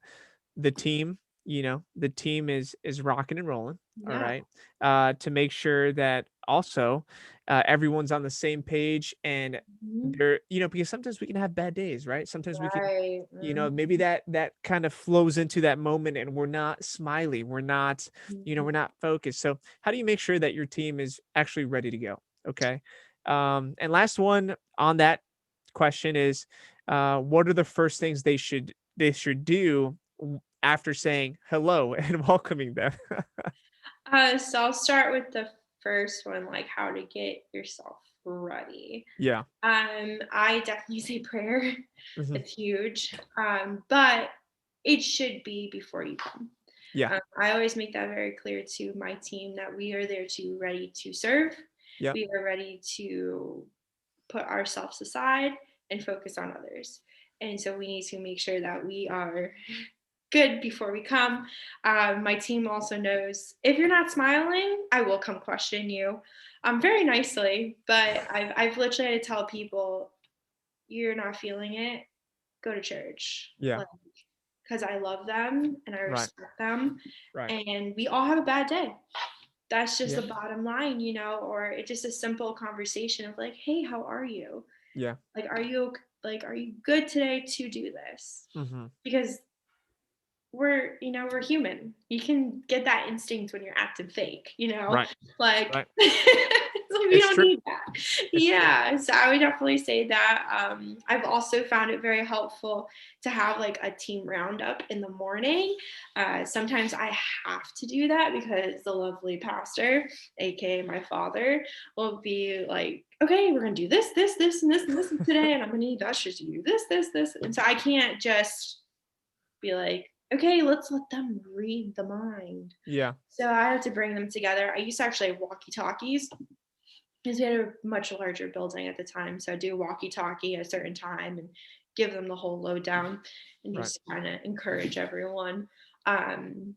the team, the team is rocking and rolling, all Yeah. right, to make sure that also everyone's on the same page and Mhm. they're, because sometimes we can have bad days, right? Sometimes we can, Right. maybe that kind of flows into that moment and we're not smiley, we're not, Mhm. we're not focused. So how do you make sure that your team is actually ready to go? Okay. And last one on that question is, what are the first things they should do after saying hello and welcoming them? So I'll start with the first one, like how to get yourself ready. Yeah. I definitely say prayer. Hmm. It's huge. But it should be before you come. Yeah. I always make that very clear to my team that we are there to ready to serve. Yep. We are ready to put ourselves aside and focus on others. And so we need to make sure that we are good before we come. My team also knows if you're not smiling, I will come question you, very nicely. But I've literally had to tell people, you're not feeling it, go to church. Yeah. Like, because I love them and I Right. respect them, Right. and we all have a bad day. That's just Yeah. the bottom line, or it's just a simple conversation of like, hey, how are you? Yeah. Like, are you good today to do this? Hmm. Because we're human. You can get that instinct when you're acting fake, Right. like Right. so we It's don't true. need that. It's true. Yeah, so I would definitely say that. I've also found it very helpful to have like a team roundup in the morning. Sometimes I have to do that because the lovely pastor, aka my father, will be like, okay, we're gonna do this, this, this, and this, and this today, and I'm gonna need ushers to do this, this, this, and so I can't just be like, okay, let's let them read the mind. Yeah. So I have to bring them together. I used to actually have walkie talkies because we had a much larger building at the time. So I do walkie talkie at a certain time and give them the whole lowdown and Right. just kind of encourage everyone.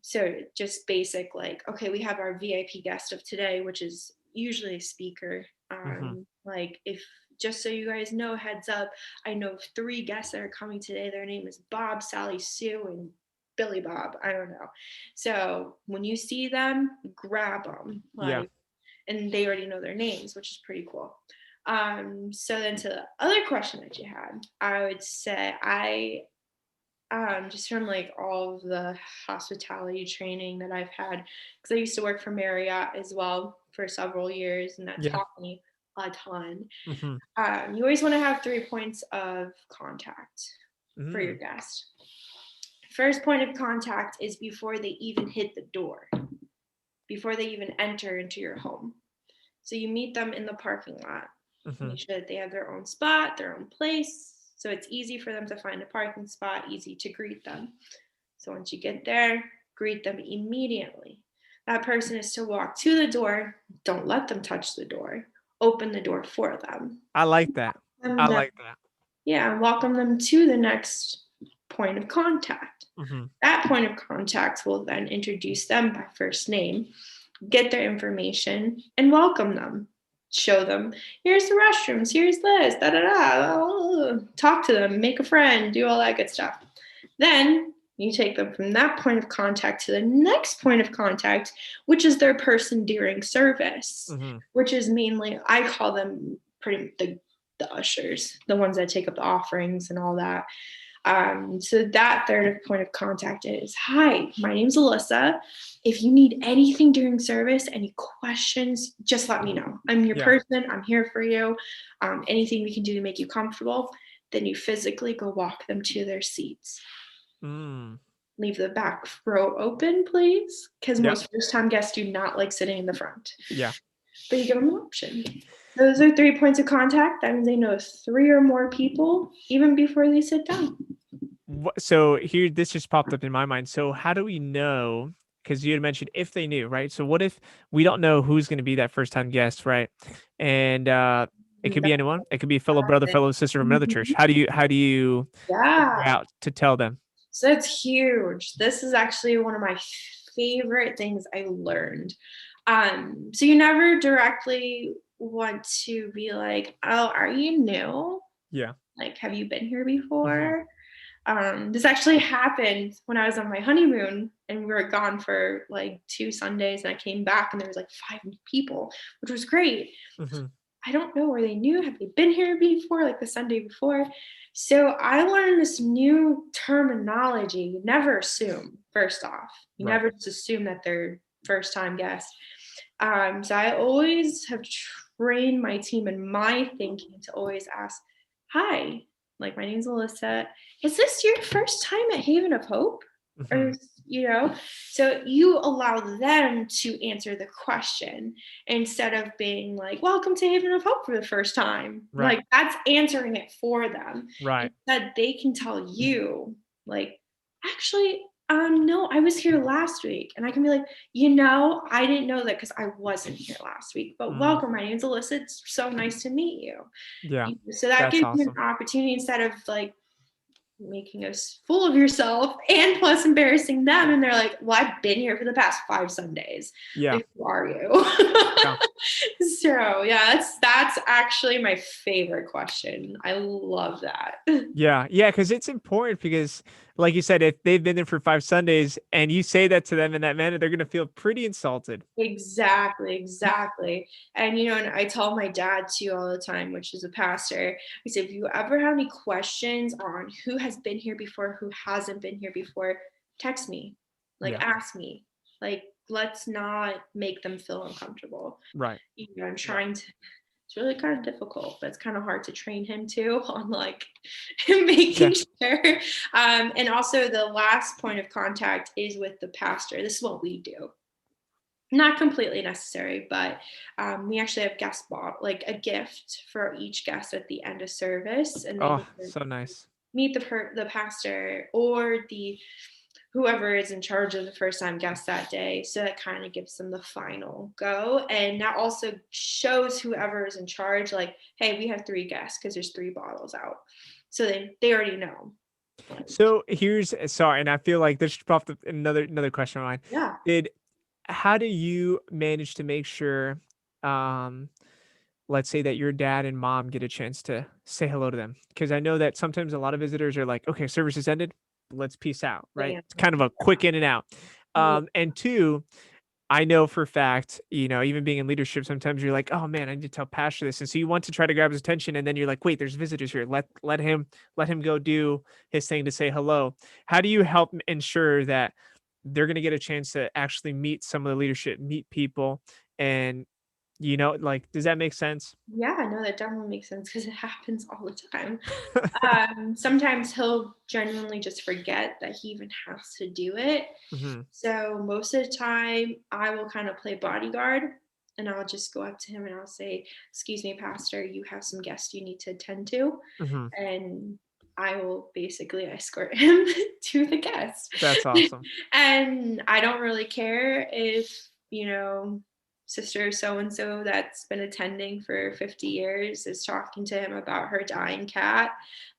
So just basic, like, okay, we have our VIP guest of today, which is usually a speaker. Mm-hmm. Like, if just so you guys know, heads up, I know of 3 guests that are coming today. Their name is Bob, Sally, Sue, and Billy Bob. I don't know. So when you see them, grab them. Yeah. Like, and they already know their names, which is pretty cool. So then to the other question that you had, I would say I just from like all of the hospitality training that I've had, because I used to work for Marriott as well for several years, and that Yeah. taught me a ton. Mm-hmm. You always want to have 3 points of contact for your Mm. guest. First point of contact is before they even hit the door, before they even enter into your home. So you meet them in the parking lot. Mm-hmm. Make sure that they have their own spot, their own place. So it's easy for them to find a parking spot, easy to greet them. So once you get there, greet them immediately. That person is to walk to the door. Don't let them touch the door. Open the door for them. I like that. I And like that. yeah, welcome them to the next point of contact. Mm-hmm. That point of contact will then introduce them by first name, get their information, and welcome them. Show them, here's the restrooms, here's this, da da da. Talk to them, make a friend, do all that good stuff. Then you take them from that point of contact to the next point of contact, which is their person during service, Mm-hmm. which is mainly, I call them pretty the ushers, the ones that take up the offerings and all that. So that third point of contact is, hi, my name's Alyssa. If you need anything during service, any questions, just let me know. I'm your Yeah. person. I'm here for you. Anything we can do to make you comfortable. Then you physically go walk them to their seats. Mm. Leave the back row open, please, because Yep. most first-time guests do not like sitting in the front. Yeah. But you give them an option. Those are 3 points of contact. That means they know 3 or more people even before they sit down. So here, this just popped up in my mind. So how do we know? Because you had mentioned if they knew, right? So what if we don't know who's going to be that first time guest, right? And it could be anyone. It could be a fellow brother, fellow sister from another church. Mhm. How do you figure Yeah. out to tell them? So that's huge. This is actually one of my favorite things I learned. So you never directly want to be like, oh, are you new? Yeah. Like, have you been here Hmm. before? This actually happened when I was on my honeymoon and we were gone for like 2 Sundays and I came back and there was like 5 people, which was great. Hmm. I don't know, were they new? Have they been here before, like the Sunday before? So I learned this new terminology. You never assume, first off. You Right. never just assume that they're first time guests. So I always have trained my team in my thinking to always ask, hi, like my name's Alyssa. Is this your first time at Haven of Hope? Hmm. Or, so you allow them to answer the question instead of being like, welcome to Haven of Hope for the first time. Right. Like that's answering it for them. Right. Instead, they can tell you, like, actually, no, I was here last week. And I can be like, I didn't know that because I wasn't here last week. But Mm. welcome, my name's Alyssa. It's so nice to meet you. Yeah. So that That's gives you awesome. an opportunity instead of like making us fool of yourself and plus embarrassing them. And they're like, well, I've been here for the past 5 Sundays. Yeah. Like, who are you? Yeah. So yeah, that's actually my favorite question. I love that. Yeah, yeah, because it's important because, like you said, if they've been there for 5 Sundays and you say that to them in that manner, they're gonna feel pretty insulted. Exactly, exactly. And I tell my dad too all the time, which is a pastor. I say, if you ever have any questions on who has been here before, who hasn't been here before, text me, like Yeah. ask me, like let's not make them feel uncomfortable. Right. I'm Right. trying to, it's really kind of difficult, but it's kind of hard to train him too on like making Yeah. sure. And also the last point of contact is with the pastor. This is what we do. Not completely necessary, but we actually have guest bottle, like a gift for each guest at the end of service, and they Oh, get to so nice. meet the pastor or the whoever is in charge of the first time guests that day. So that kind of gives them the final go. And that also shows whoever is in charge, like, hey, we have 3 guests because there's 3 bottles out. So they already know. Like, So here's sorry, and I feel like this popped up another question of mine. yeah. Did How do you manage to make sure, um, let's say that your dad and mom get a chance to say hello to them? Because I know that sometimes a lot of visitors are like, okay, service is ended, let's peace out, right? Yeah. It's kind of a quick in and out. Yeah. And two, I know for a fact, even being in leadership, sometimes you're like, "Oh man, I need to tell Pastor this," and so you want to try to grab his attention, and then you're like, "Wait, there's visitors here. Let him go do his thing to say hello." How do you help ensure that they're going to get a chance to actually meet some of the leadership, meet people, and like, does that make sense? Yeah, no, that definitely makes sense because it happens all the time. Sometimes he'll genuinely just forget that he even has to do it. Hmm. So most of the time, I will kind of play bodyguard and I'll just go up to him and I'll say, "Excuse me, Pastor, you have some guests you need to attend to." Hmm. And I will basically escort him to the guest. That's awesome. And I don't really care if, sister so and so that's been attending for 50 years is talking to him about her dying cat.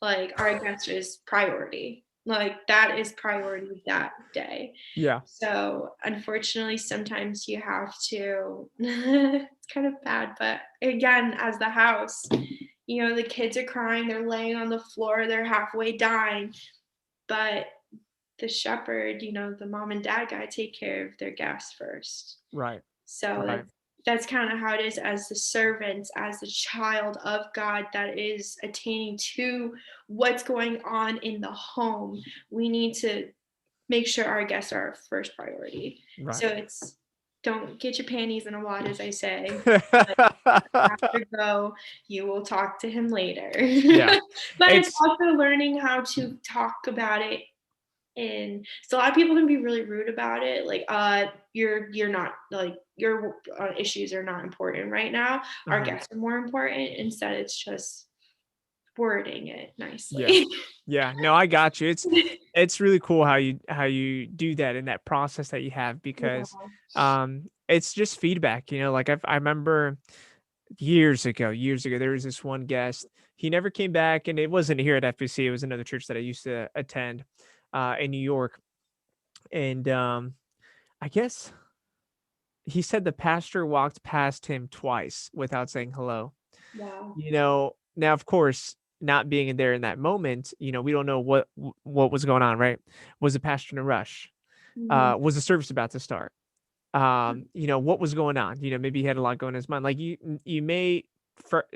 Like, our guest is priority. Like, that is priority that day. Yeah. So, unfortunately, sometimes you have to, it's kind of bad, but again, as the house, the kids are crying, they're laying on the floor, they're halfway dying, but the shepherd, the mom and dad got to take care of their guests first. Right. So Right. that's kind of how it is as the servant, as the child of God that is attaining to what's going on in the home. We need to make sure our guests are our first priority. Right. So it's, don't get your panties in a wad, as I say. But after go, you will talk to him later. Yeah. But it's It's also learning how to talk about it. And so a lot of people can be really rude about it, like, you're not, like, your issues are not important right now. Our mhm. guests are more important. Instead, it's just wording it Yeah. nicely. Yeah. No, I got you. It's really cool how you do that in that process that you have because Yeah. it's just feedback, like I remember years ago there was this one guest. He never came back and it wasn't here at FBC, it was another church that I used to attend in New York. And I guess he said the pastor walked past him twice without saying hello. Wow. Now of course, not being in there in that moment, we don't know what was going on, right? Was the pastor in a rush? Mhm. Was the service about to start? What was going on? Maybe he had a lot going in his mind. Like you may, for,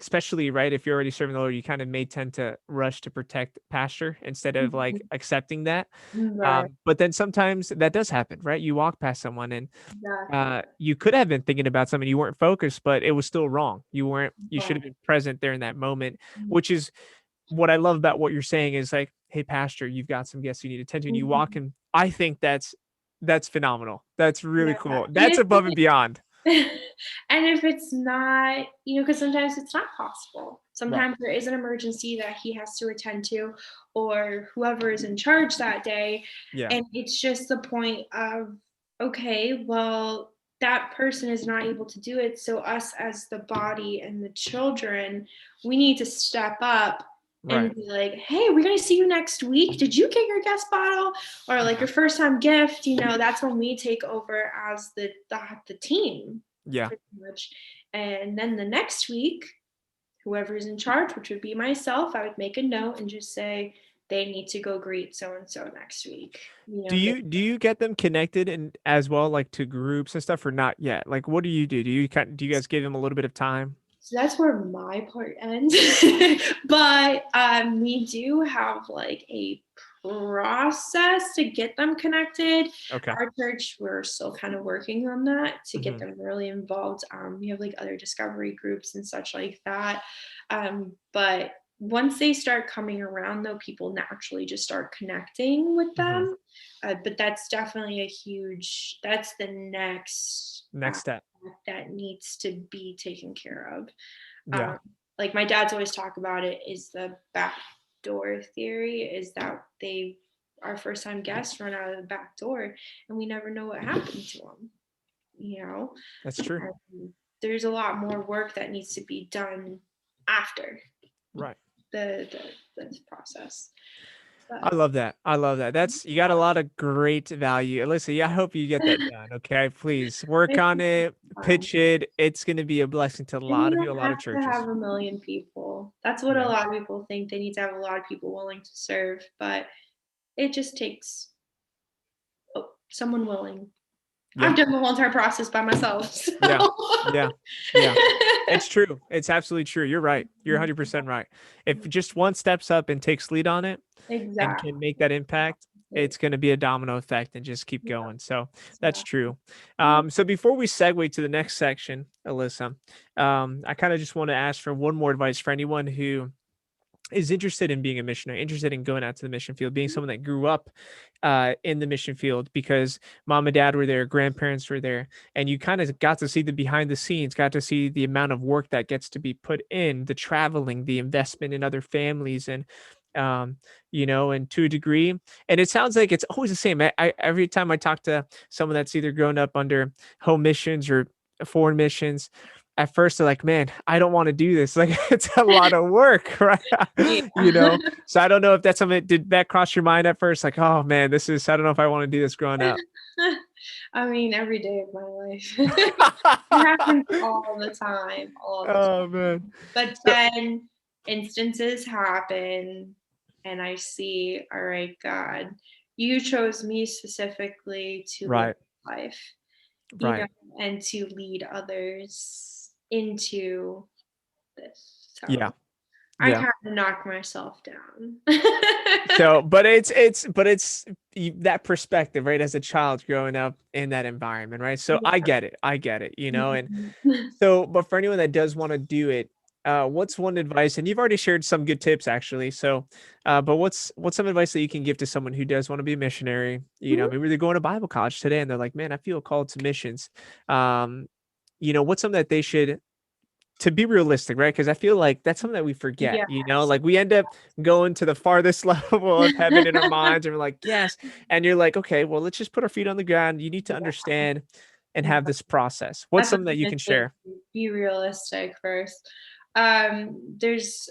especially right, if you're already serving the Lord, you kind of may tend to rush to protect pastor instead of like Mhm. accepting that. Right. But then sometimes that does happen, right? You walk past someone and Exactly. you could have been thinking about something, you weren't focused, but it was still wrong. You should have Right. been present there in that moment, which is what I love about what you're saying is like, hey, pastor, you've got some guests you need attention. You walk Mhm. in. I think that's phenomenal. That's really Yeah. cool. And That's above and beyond. and if it's not, because sometimes it's not possible. Right. Sometimes there is an emergency that he has to attend to, or whoever is in charge that day. Yeah. And it's just the point of, okay, well, that person is not able to do it. So, us as the body and the children, we need to step up and Right. be like, hey, we're going to see you next week. Did you get your guest bottle? Or like Yeah. your first time gift? That's when we take over as the team, Yeah. pretty much. And then the next week, whoever's in charge, which would be myself, I would make a note and just say they need to go greet so and so next week. Do you get them connected and as well, like to groups and stuff, or not yet? Like, what do you do? Do you guys give them a little bit of time? So that's where my part ends. But we do have like a process to get them connected. Okay. Our church, we're still kind of working on that to get Hmm. them really involved. We have like other discovery groups and such like that. But once they start coming around, though, people naturally just start connecting with Hmm. them. But that's definitely that's the next Next step. that needs to be taken care of. Yeah. Um, like my dad's always talk about it is the back door theory, is that our first time guests run out of the back door and we never know what happened to them, you know. That's true. There's a lot more work that needs to be done after Right. the process. I But love that. I love that. You got a lot of great value. Alyssa, yeah, I hope you get that done. Okay. Please work it's on it, fun. pitch it. It's going to be a blessing to a And lot you of you, a don't lot have of to churches. have a million people. That's what a Yeah. lot of people think. They need to have a lot of people willing to serve, but it just takes someone willing. Yeah. I've done the whole entire process by myself. So. Yeah. Yeah. Yeah. It's true. It's absolutely true. You're right. You're 100% right. If just one steps up and takes lead on it and Exactly. can make that impact, it's going to be a domino effect and just keep Yeah, going. So that's exactly. true. So before we segue to the next section, Alyssa, I kind of just want to ask for one more advice for anyone who is interested in being a missionary, interested in going out to the mission field, being someone that grew up in the mission field because mom and dad were there, grandparents were there, and you kind of got to see the behind the scenes, got to see the amount of work that gets to be put in, the traveling, the investment in other families, and and to a degree, and it sounds like it's always the same. Every time I talk to someone that's either grown up under home missions or foreign missions, at first they're like, man, I don't want to do this. Like it's a lot of work, right? Yeah. So I don't know if that's something, did that cross your mind at first? Like, oh man, I don't know if I want to do this growing up. I mean, every day of my life. It happens all the time, all the Oh time. man. But So, then instances happen, and I see, all right, God, you chose me specifically to live right, life, right. and to lead others into this. Yeah, So I yeah. kind of knock myself down. So, but it's that perspective, right? As a child growing up in that environment, right? So Yeah. I get it. I get it, and Mhm. so, but for anyone that does want to do it, what's one advice? And you've already shared some good tips, actually. So, but what's some advice that you can give to someone who does want to be a missionary? Maybe they're going to Bible college today, and they're like, "Man, I feel called to missions." Um, what's something that they should to be realistic, right? Because I feel like that's something that we forget. Yes. Like we end up going to the farthest level of heaven in our minds, and we're like, "Yes," and you're like, "Okay, well, let's just put our feet on the ground. You need to Yeah. understand." And Yeah. have this process. What's That's what something I that was you gonna can say. share? Be realistic first. There's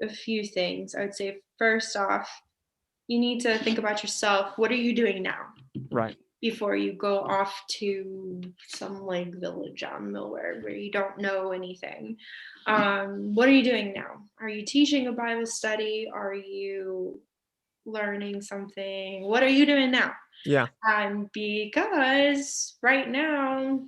a few things. I would say first off, you need to think about yourself. What are you doing now Right. before you go off to some like village out nowhere where you don't know anything? What are you doing now? Are you teaching a Bible study? Are you learning something? What are you doing now? Yeah. Because right now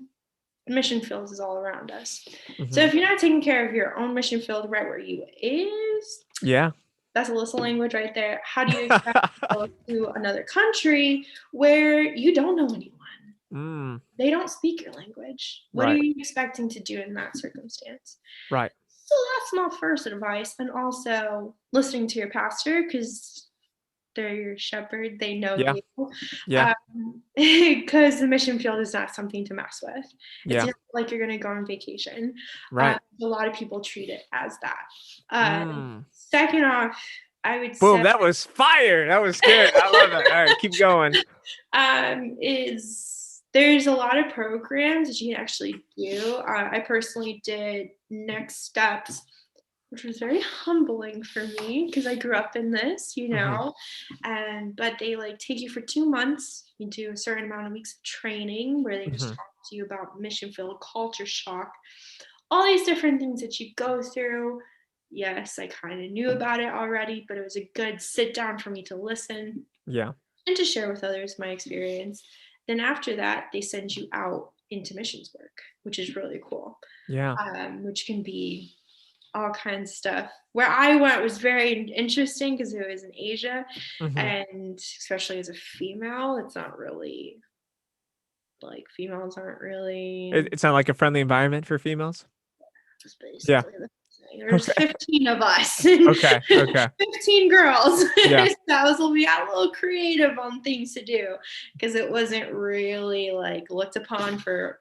mission fields is all around us. So Mhm. if you're not taking care of your own mission field right where you is, Yeah. that's Alyssa language right there. How do you expect to go to another country where you don't know anyone? Mm, They don't speak your language. What are right. you expecting to do in that circumstance? Right. So that's my first advice. And also listening to your pastor because they're your shepherd. They know Yeah. you. Yeah. Because the mission field is not something to mess with. It's Yeah. not like you're going to go on vacation. Right. A lot of people treat it as that. Mm. Second off, I would Boom. say That was fire. That was good. I love that. All right. Keep going. is there's a lot of programs that you can actually do. I personally did Next Steps, which was very humbling for me because I grew up in this, Hmm. and but they like take you for 2 months. You do a certain amount of weeks of training where they just Hmm. talk to you about mission field, culture shock, all these different things that you go through. Yes, I kind of knew about it already, but it was a good sit down for me to listen Yeah. and to share with others my experience. Then after that, they send you out into missions work, which is really cool. Yeah. Which can be all kinds of stuff. Where I went was very interesting because it was in Asia, Hmm. and especially as a female, it's not really like females aren't really It's not like a friendly environment for females. just Yeah. basically the thing. There's Okay. 15 of us and Okay. Okay. 15 girls. Yeah. So we got a little creative on things to do because it wasn't really like looked upon for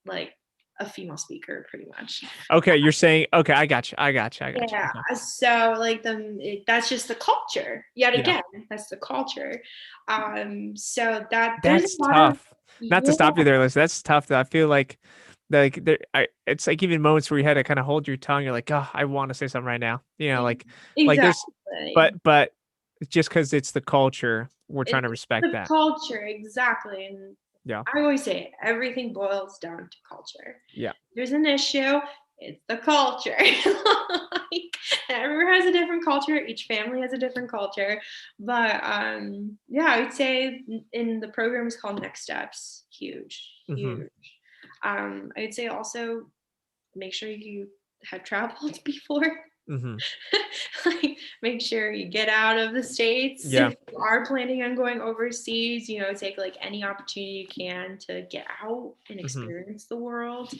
like a female speaker pretty much. Okay. You're saying, okay, I got you. I got you. I got you. Yeah, Okay. so like that's just the culture. Yet Yeah. again, that's the culture. So that there's That's a lot of tough. Not to yeah, stop you there, Liz. That's tough. Though. I feel like there, it's like even moments where you had to kind of hold your tongue. You're like, oh, I want to say something right now. You know, like there's, exactly. but just because it's the culture, we're trying to It's respect the that. culture, exactly. And Yeah. I always say everything boils down to culture. Yeah. There's an issue, it's the culture. Like, everyone has a different culture, each family has a different culture. But yeah, I would say in the program is called Next Steps. Huge, Hmm. huge. I would say also make sure you have traveled before. Hmm. Like, make sure you get out of the states. Yeah. If you are planning on going overseas, take like any opportunity you can to get out and Hmm. experience the world.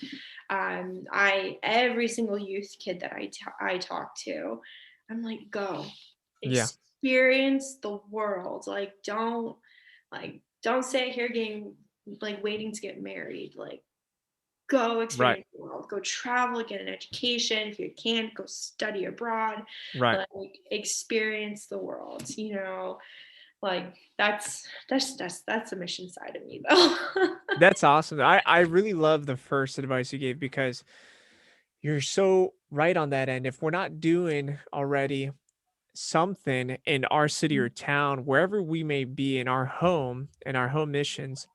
I every single youth kid that I talk to, I'm like, go Yeah. experience the world. Don't sit here getting like waiting to get married. Like, go Right. experience the world, go travel, get an education. If you can't, go study abroad, Right. like experience the world, like that's the mission side of me though. That's awesome. I really love the first advice you gave because you're so right on that end. If we're not doing already something in our city or town, wherever we may be in our home missions,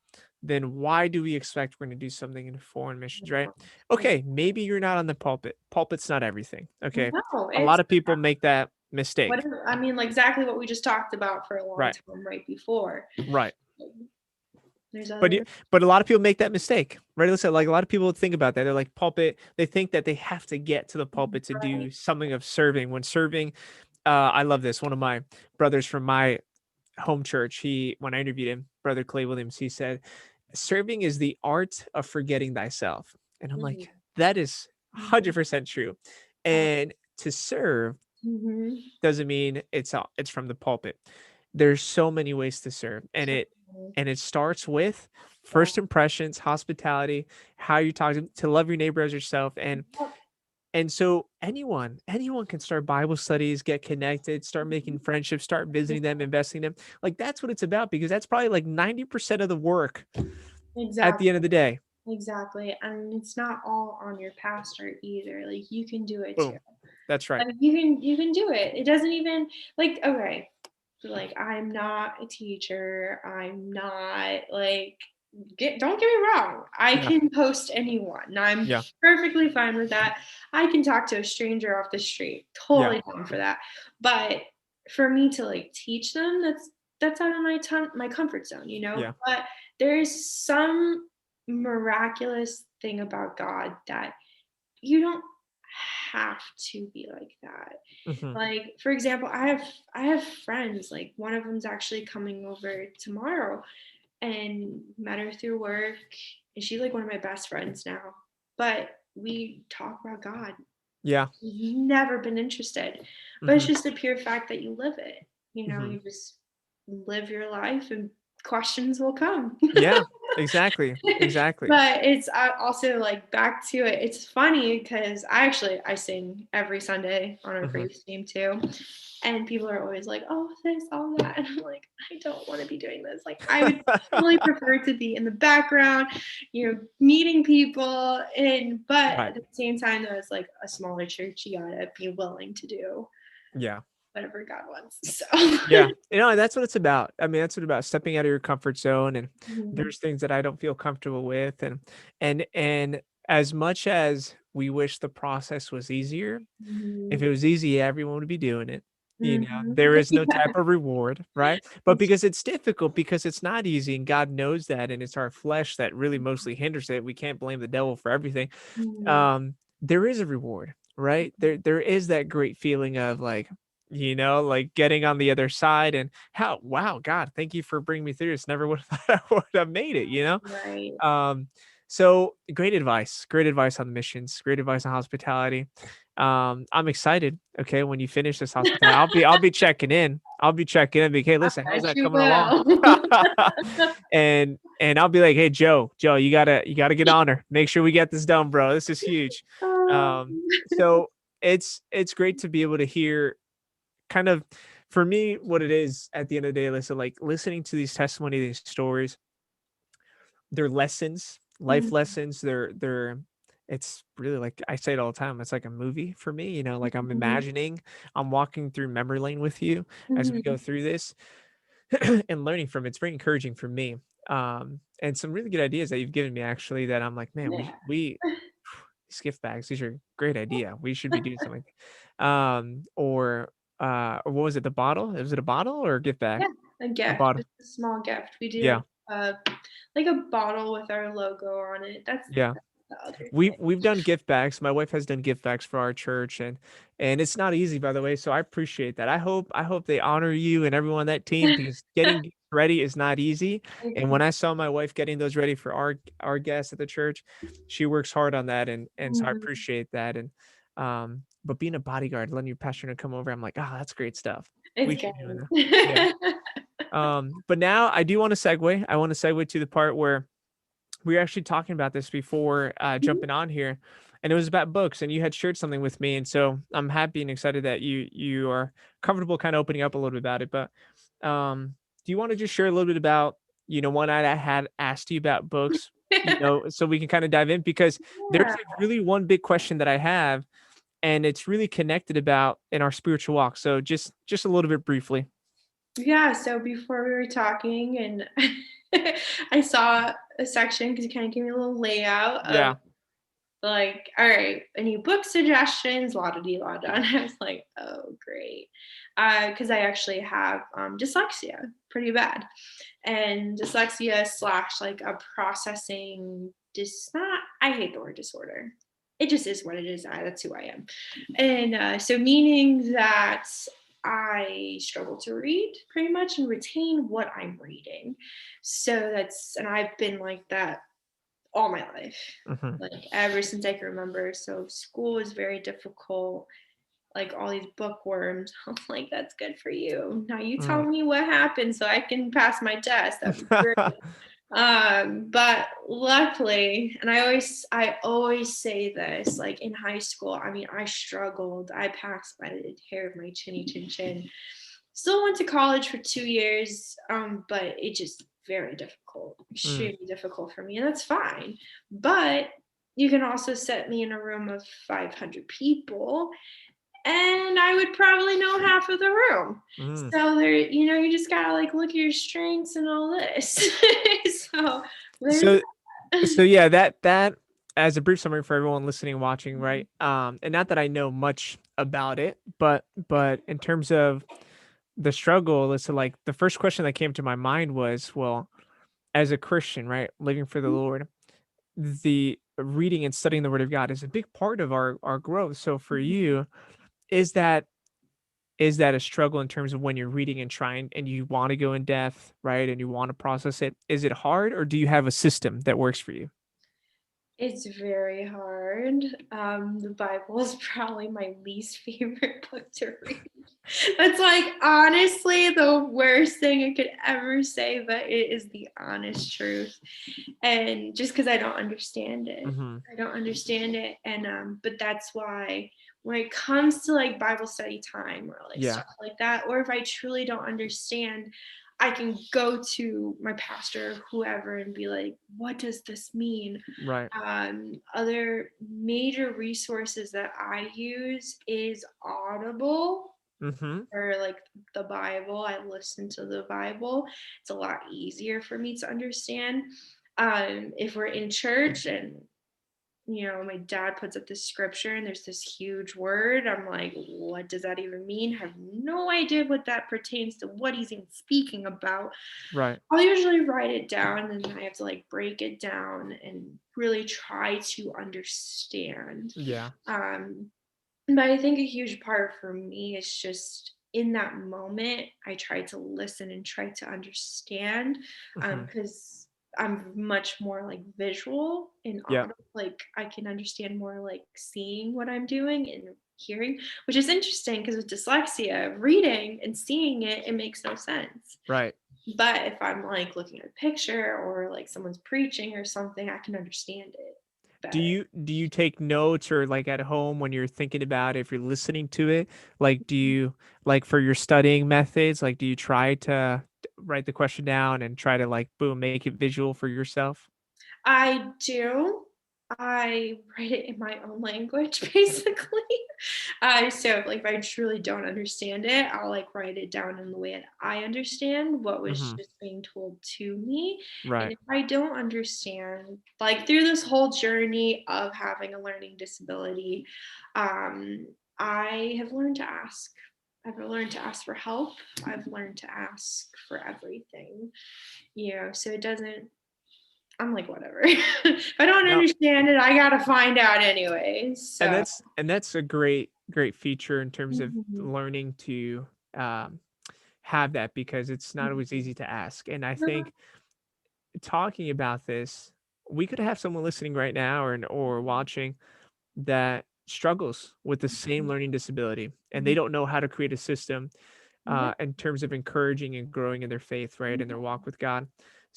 then why do we expect we're going to do something in foreign missions, right? Okay, maybe you're not on the pulpit. Pulpit's not everything. Okay. No, A lot it's of people make that mistake. I mean, like exactly what we just talked about for a long Right. time right before. Right. There's But other but a lot of people make that mistake, right? Listen, like a lot of people think about that. They're like pulpit. They think that they have to get to the pulpit to do right. something of serving. When serving, I love this. One of my brothers from my home church, when I interviewed him, Brother Clay Williams, he said, "Serving is the art of forgetting thyself." And I'm Mhm. like, that is Mhm. 100% true. And to serve Mhm. doesn't mean it's from the pulpit. There's so many ways to serve, and So, it starts with yeah. first impressions, hospitality, how you talk to love your neighbor as yourself, and so anyone can start Bible studies, get connected, start making friendships, start visiting them, investing in them. Like that's what it's about because that's probably like 90% of the work at the Exactly. end of the day. Exactly. And it's not all on your pastor either. Like, you can do it too. Boom. That's right. Like, you can do it. It doesn't even like, okay. So, like, I'm not a teacher. I'm not like don't get me wrong. I Yeah. can post anyone. I'm Yeah. perfectly fine with that. I can talk to a stranger off the street. Yeah. Totally down for that. But for me to like teach them, that's out of my comfort zone, Yeah. But there's some miraculous thing about God that you don't have to be like that. Hmm. Like, for example, I have friends, like one of them's actually coming over tomorrow, and met her through work, and she's like one of my best friends now. But we talk about God. Yeah. We've never been interested. But it's Hmm. just the pure fact that you live it. Hmm. You just live your life and questions will come. Yeah. Exactly. Exactly. But it's also like back to it. It's funny because I sing every Sunday on our Hmm. praise team too, and people are always like, "Oh, this, all that," and I'm like, I don't want to be doing this. Like, I would really prefer to be in the background, meeting people, but Right. at the same time, though, it's like a smaller church. You gotta be willing to do Yeah. whatever God wants. So. Yeah. That's what it's about. I mean, that's what it's about stepping out of your comfort zone. And Mhm. there's things that I don't feel comfortable with. And as much as we wish the process was easier, if Mhm. it was easy, everyone would be doing it. There is no Yeah. type of reward, right? But It's because it's difficult, because it's not easy, and God knows that, and it's our flesh that really mostly hinders it. We can't blame the devil for everything. mm, There is a reward, right? There is that great feeling of like, like getting on the other side, and how, wow, God, thank you for bringing me through this. Never would have thought I would have made it. right. Um, so great advice on missions, great advice on hospitality. I'm excited. Okay, when you finish this hospitality, I'll be checking in. I'll be checking in. Be, hey, I listen, how's bet that you coming along? will. And I'll be like, hey, Joe, you gotta get on her. Make sure we get this done, bro. This is huge. Um, So it's great to be able to hear kind of, for me, what it is at the end of the day, listen, like listening to these testimony, these stories, they're lessons, life mhm, lessons. They're it's really, like I say it all the time, it's like a movie for me, like I'm mhm, imagining, I'm walking through memory lane with you as we go mhm. through this and learning from it. It's very encouraging for me. And some really good ideas that you've given me, actually, that I'm like, man, Yeah. these gift bags, these are a great idea. We should be doing something. Or what was it? The bottle? Was it a bottle or a gift bag? Yeah, a A gift, bottle. just a small gift. We do Yeah. like a bottle with our logo on it. Yeah. That's the other thing. We've done gift bags. My wife has done gift bags for our church, and it's not easy, by the way. So I appreciate that. I hope they honor you and everyone on that team, because getting gifts ready is not easy. It's And when I saw my wife getting those ready for our guests at the church, she works hard on that, and so I mhm, appreciate that. And but being a bodyguard, letting your pastor come over, I'm like, that's great stuff. We it's should be doing that. Yeah. good. But now I do want to segue. I want to segue to the part where we were actually talking about this before Mhm. jumping on here, and it was about books, and you had shared something with me, and so I'm happy and excited that you are comfortable kind of opening up a little bit about it. But do you want to just share a little bit about, one night I had asked you about books, so we can kind of dive in, because there's Yeah. like really one big question that I have, and it's really connected about in our spiritual walk. So just a little bit briefly. Yeah, so before we were talking and I saw a section because you kind of gave me a little layout of Yeah. like, all right, any book suggestions, la da dee la da. And I was like, oh, great. Because I actually have dyslexia pretty bad. And dyslexia slash like a processing not, I hate the word disorder. It just is what it is. That's who I am. And so, meaning that I struggle to read pretty much and retain what I'm reading. So and I've been like that all my life, Hmm. like ever since I can remember. So school was very difficult, like all these bookworms. I'm like, that's good for you. Now you tell Mm. me what happened so I can pass my test. That'd be great. But luckily, and I always say this, like in high school, I mean, I struggled. I passed by the hair of my chinny chin chin. Still went to college for 2 years, but it just very difficult, Mm. extremely difficult for me, and that's fine. But you can also set me in a room of 500 people, and I would probably know half of the room. Mm. So you just gotta like look at your strengths and all this. So there's So So yeah, that as a brief summary for everyone listening and watching, right? And not that I know much about it, but in terms of the struggle, it's like the first question that came to my mind was, well, as a Christian, right, living for the Lord, the reading and studying the Word of God is a big part of our growth. So for you, is that is that a struggle in terms of when you're reading and trying and you want to go in depth, right, and you want to process it? Is it hard, or do you have a system that works for you? It's very hard. The Bible is probably my least favorite book to read. That's like honestly the worst thing I could ever say, but it is the honest truth. And just because I don't understand it, Hmm. I don't understand it. And but that's why when it comes to like Bible study time or like Yeah. stuff like that, or if I truly don't understand, I can go to my pastor, whoever, and be like, what does this mean? Right. Other major resources that I use is Audible Mhm. or like the Bible. I listen to the Bible. It's a lot easier for me to understand. If we're in church and my dad puts up this scripture and there's this huge word. I'm like, what does that even mean? I have no idea what that pertains to, what he's even speaking about. Right. I'll usually write it down and then I have to like break it down and really try to understand. Yeah. But I think a huge part for me is just in that moment, I try to listen and try to understand, Hmm. because I'm much more like visual and Yeah. audio. Like I can understand more like seeing what I'm doing and hearing, which is interesting because with dyslexia, reading and seeing it, it makes no sense. Right. But if I'm like looking at a picture or like someone's preaching or something, I can understand it Do better. you take notes, or like at home when you're thinking about it, if you're listening to it, like do you, like for your studying methods, like do you try to write the question down and try to like boom make it visual for yourself? I do. I write it in my own language, basically. So like if I truly don't understand it, I'll like write it down in the way that I understand what was Hmm. just being told to me. And Right. if I don't understand, like through this whole journey of having a learning disability, um, I have learned to ask. I've learned to ask for help. I've learned to ask for everything. So it doesn't I'm like, whatever. If I don't No. understand it, I gotta find out anyway. And So that's a great feature in terms of mhm, learning to um, have that, because it's not always mhm. easy to ask. And I No, think talking about this, we could have someone listening right now or watching that struggles with the same mhm, learning disability, and they mhm. don't know how to create a system Yeah, in terms of encouraging and growing in their faith, right, in their yeah, walk with God.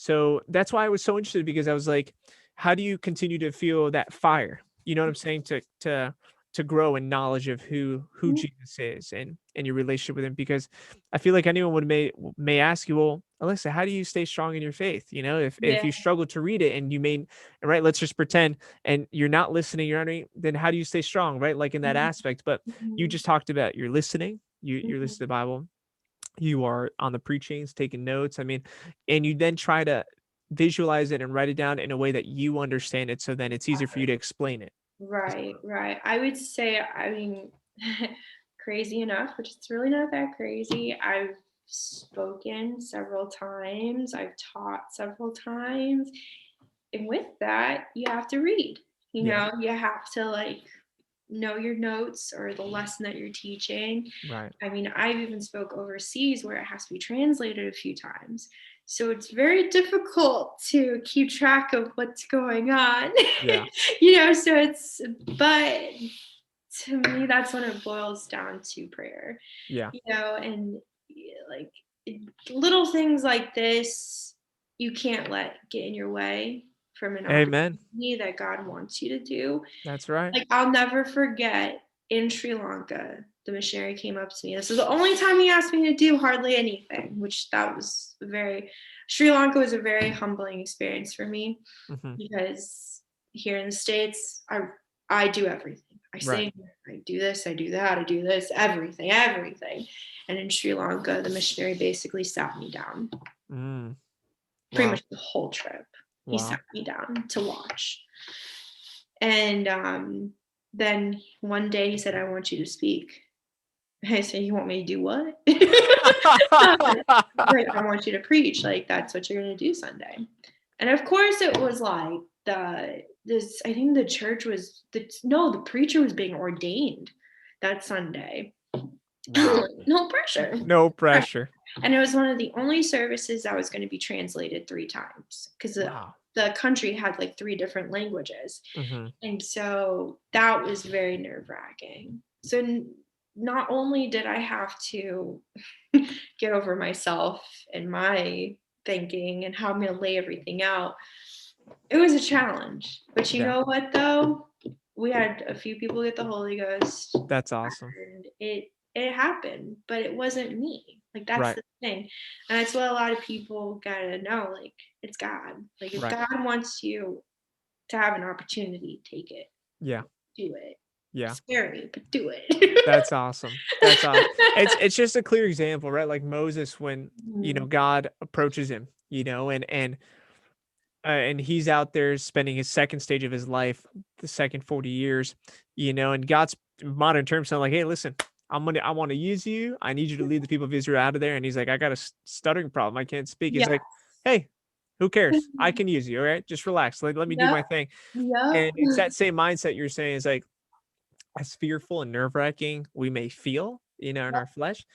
So that's why I was so interested, because I was like, how do you continue to feel that fire? You know what I'm saying? To grow in knowledge of who mhm, Jesus is and your relationship with him. Because I feel like anyone may ask you, well, Alyssa, how do you stay strong in your faith? If yeah, you struggle to read it, and you may, right, let's just pretend, and you're not listening, you're not, then how do you stay strong, right? Like in that mhm, aspect. But you mhm, just talked about you're listening, you're listening mhm. to the Bible, you are on the preachings, taking notes. I mean, and you then try to visualize it and write it down in a way that you understand it. So then it's easier for you to explain it. Right, right. I would say, I mean, crazy enough, which it's really not that crazy. I've spoken several times, I've taught several times. And with that, you have to read. Yeah. You have to like know your notes or the lesson that you're teaching. Right. I mean, I've even spoke overseas where it has to be translated a few times. So it's very difficult to keep track of what's going on. Yeah. So but to me, that's when it boils down to prayer, Yeah. and like little things like this, you can't let get in your way from an Amen. opportunity that God wants you to do. That's right. Like I'll never forget in Sri Lanka, the missionary came up to me. This is the only time he asked me to do hardly anything, which that was Sri Lanka was a very humbling experience for me Hmm. because here in the States, I do everything. I Right. sing, I do this, I do that, I do this, everything, everything. And in Sri Lanka, the missionary basically sat me down Mm. pretty Wow. much the whole trip. He Wow. sat me down to watch. And then one day he said, I want you to speak. I said, you want me to do what? Like, I want you to preach. Like, that's what you're going to do Sunday. And of course, it was like I think the church was, no, the preacher was being ordained that Sunday. Wow. No pressure. No pressure. And it was one of the only services that was going to be translated 3 times because Wow. the country had like 3 different languages. Hmm. And so that was very nerve wracking. So not only did I have to get over myself and my thinking and how I'm going to lay everything out, it was a challenge. But you Yeah. know what, though? We had a few people get the Holy Ghost, That's awesome. and it happened, but it wasn't me. Like that's Right. the thing, and that's what a lot of people gotta know. Like it's God. Like if Right. God wants you to have an opportunity, take it, Yeah. do it. Yeah. It's scary, but do it. That's awesome. That's awesome. It's just a clear example, right? Like Moses, when Mhm. God approaches him, and and he's out there spending his second stage of his life, the second 40 years, and God's modern terms sound like, hey, listen, I want to use you. I need you to lead the people of Israel out of there. And he's like, I got a stuttering problem. I can't speak. He's Yeah. like, hey, who cares? I can use you. All right. Just relax. Let me do my Yep. thing. Yep. And it's that same mindset you're saying is like, as fearful and nerve-wracking we may feel, in our flesh,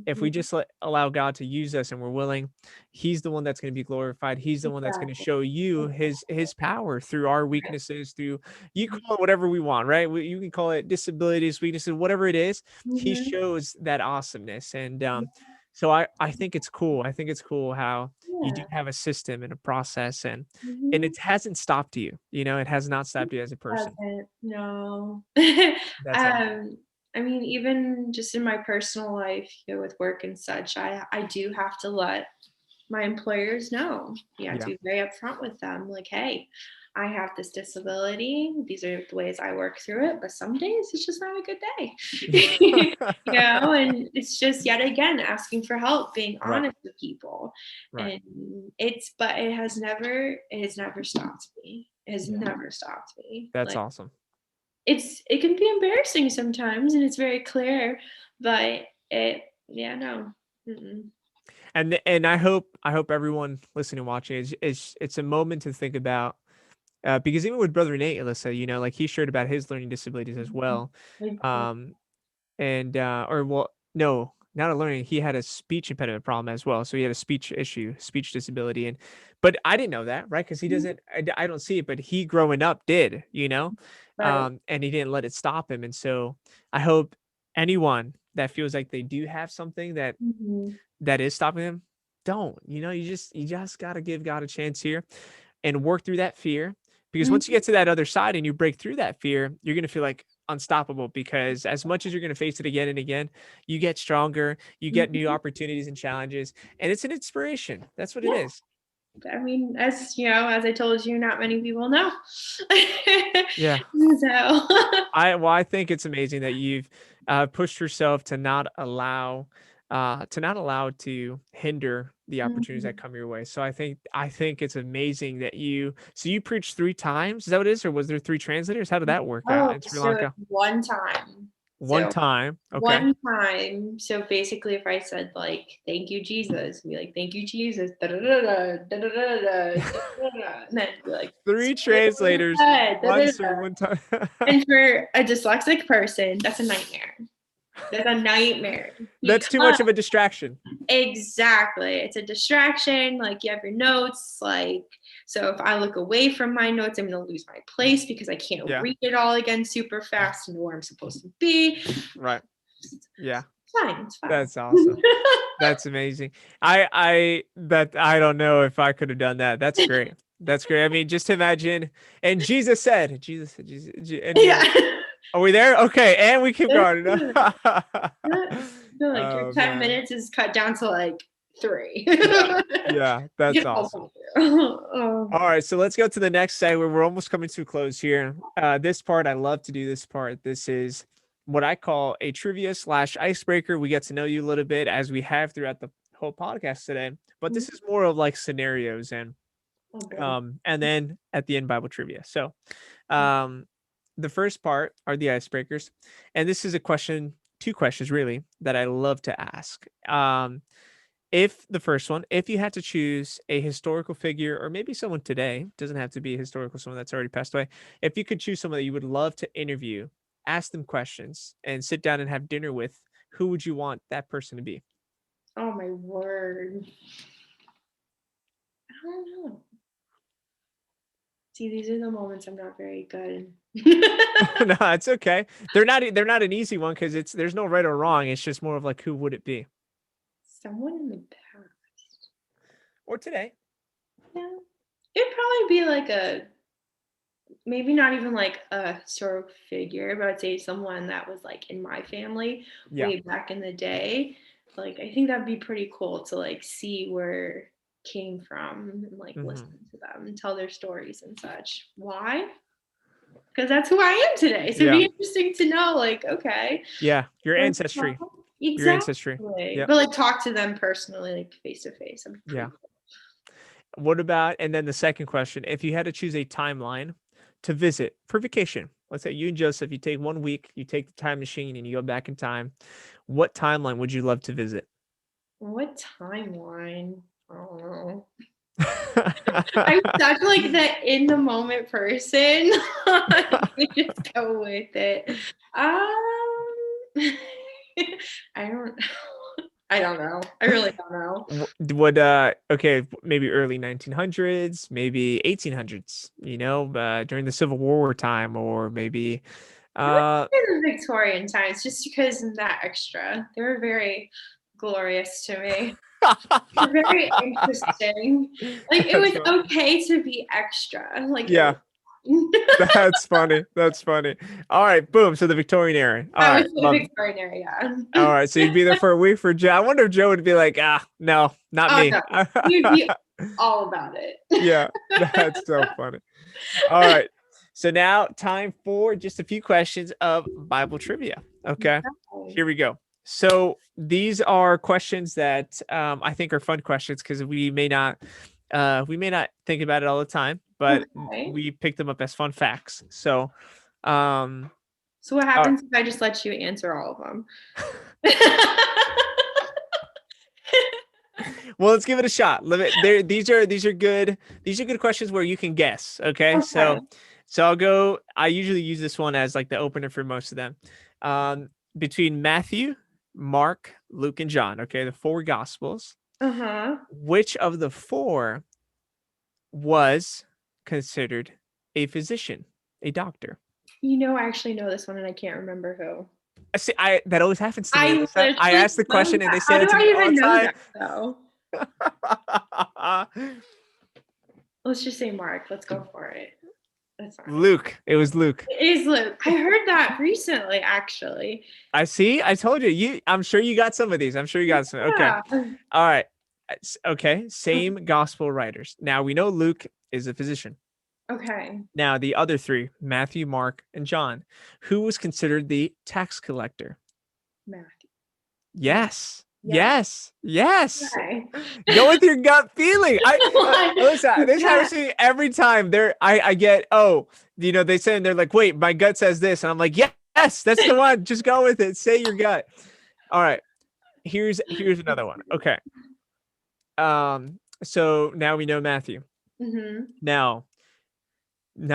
if we Mhm. just allow God to use us and we're willing, he's the one that's going to be glorified. He's the one that's going to Exactly. show you his power through our weaknesses, through, you call it whatever we want, right? You can call it disabilities, weaknesses, whatever it is. He Mhm. shows that awesomeness. And so I think it's cool. I think it's cool how you do Yeah. have a system and a process, and Mhm. it hasn't stopped you. It has not stopped you as a person. Doesn't, no. That's awesome. I mean, even just in my personal life, with work and such, I do have to let my employers know. You have to Yeah. be very upfront with them, like, hey, I have this disability. These are the ways I work through it, but some days it's just not a good day. And it's just yet again asking for help, being Right. honest with people. Right. And but it has never stopped me. It has Yeah. never stopped me. That's Like, awesome. it can be embarrassing sometimes, and it's very clear, but yeah, no. Mm-mm. And I hope everyone listening and watching is it's a moment to think about, because even with brother Nate, Alyssa, like he shared about his learning disabilities as Mhm. well. Like, Um, and or well, no, not a learning, he had a speech impediment problem as well, so he had a speech issue, speech disability. And but I didn't know that, right? Because he mhm, doesn't, I don't see it, but he growing up did, right. and he didn't let it stop him. And so I hope anyone that feels like they do have something Mhm, that is stopping them, don't. You just got to give God a chance here and work through that fear, because once you mhm, get to that other side and you break through that fear, you're going to feel like unstoppable, because as much as you're going to face it again and again, you get stronger, you get new mhm. opportunities and challenges, and it's an inspiration. That's what it Yeah, is. I mean, as I told you, not many people know. Yeah. So, I think it's amazing that you've pushed yourself to not allow to hinder the opportunities that mhm. come your way. So I think it's amazing that you preached 3 times. Is that what it is, or was there 3 translators? How did that work out Oh, in Sri so Lanka? one time. One So time. Okay. one time. So basically, if I said like, "Thank you, Jesus," be like, "Thank you, Jesus," da da da da da da da da, and then be like, Three translators da, da, once or da. one time. And for a dyslexic person, that's a nightmare. That's a nightmare. That's too much of a distraction. Exactly. It's a distraction. Like, you have your notes. Like, so if I look away from my notes, I'm going to lose my place because I can't Yeah. read it all again super fast and know where I'm supposed to be. Right. It's Yeah. fine. It's fine. That's awesome. That's amazing. I don't know if I could have done that. That's great. That's great. I mean, just imagine. And Jesus said, and you're Yeah. like, are we there? Okay, and we keep going. So like your Oh 10 man. minutes is cut down to like 3. Yeah. Yeah, that's Get all awesome. the way through. Oh. All right, so let's go to the next segment. We're almost coming to a close here. This part, I love to do this part. This is what I call a trivia slash icebreaker. We get to know you a little bit, as we have throughout the whole podcast today. But this is more of like scenarios, Oh boy. and then at the end, Bible trivia. So um the first part are the icebreakers, and this is a question, two questions really, that I love to ask. If the first one, if you had to choose a historical figure, or maybe someone today, doesn't have to be a historical, someone that's already passed away. If you could choose someone that you would love to interview, ask them questions, and sit down and have dinner with, who would you want that person to be? Oh my word. I don't know. See, these are the moments I'm not very good in. No, it's okay. They're not an easy one, because there's no right or wrong. It's just more of like, who would it be? Someone in the past. Or today. Yeah. It'd probably be like maybe not even like a historical figure, but I'd say someone that was like in my family Yeah. way back in the day. Like, I think that'd be pretty cool to like see where it came from and like listen Hmm. to them and tell their stories and such. Why? Because that's who I am today. So it'd Yeah. be interesting to know, like, okay, Yeah. Your like, ancestry. Your ancestry. exactly. Yep. But like talk to them personally, like face to face. I'm Yeah. pretty cool. What about, and then the second question, if you had to choose a timeline to visit for vacation, let's say you and Joseph, you take 1 week, you take the time machine and you go back in time, what timeline would you love to visit? What timeline? I don't know. I'm such like the in the moment person. I just go with it. I don't I don't know. I really don't know. Would okay, maybe early 1900s, maybe 1800s, during the Civil War time, or maybe I would uh say the Victorian times just because of that extra. They were very glorious to me. They're very interesting. Like it That's was funny. okay to be extra. Like it Yeah, was that's funny. That's funny. All right, boom. So the Victorian era. All I right, was in the love it. Victorian era, All yeah. right, so you'd be there for a week for Joe. I wonder if Joe would be like, no, not Oh me. no. You'd be all about it. Yeah, that's so funny. All right. So now time for just a few questions of Bible trivia. Okay. Okay. Here we go. So these are questions that I think are fun questions because we may not think about it all the time, but Okay. we pick them up as fun facts. So um So what all right. happens if I just let you answer all of them? Well, let's give it a shot. These are good. These are good questions where you can guess. Okay, Okay. so I'll go. I usually use this one as like the opener for most of them. Between Matthew, Mark, Luke, and John. Okay, the four Gospels. Uh-huh. Which of the four was considered a physician, a doctor? I actually know this one and I can't remember who. I see. That always happens to me, I Alyssa. I literally ask the know question and they that. say How that do to I me all even the know time. that though? Let's just say Mark. Let's go for it. That's fine. Luke. It was Luke. It is Luke. I heard that recently, actually. I see. I told you. I'm sure you got some of these. I'm sure you got some. Okay. Yeah. All right. Okay. Same gospel writers. Now we know Luke is a physician. Okay. Now the other three, Matthew, Mark, and John, who was considered the tax collector? Matthew. Yes. Yeah. Yes. Yes. Okay. Go with your gut feeling. What? Listen, this Yeah. happens to me every time. I get, they say, and they're like, wait, my gut says this. And I'm like, yes, that's the one. Just go with it. Say your gut. All right. Here's another one. Okay. So now we know Matthew. Mm-hmm. Now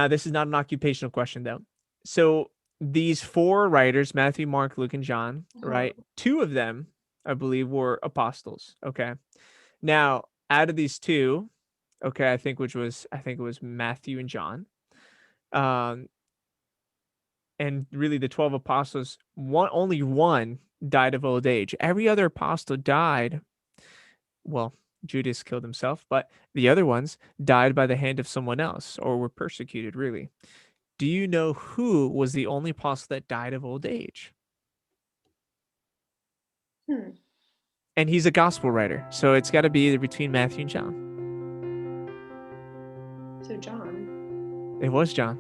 this is not an occupational question though. So these four writers, Matthew, Mark, Luke, and John, Uh-huh. right? Two of them, I believe, were apostles. Okay. Now, out of these two, okay, I think it was Matthew and John. And really the 12 apostles, only one died of old age. Every other apostle died. Well, Judas killed himself, but the other ones died by the hand of someone else or were persecuted, really. Do you know who was the only apostle that died of old age? And he's a gospel writer, so it's got to be either between Matthew and John. So John. It was John.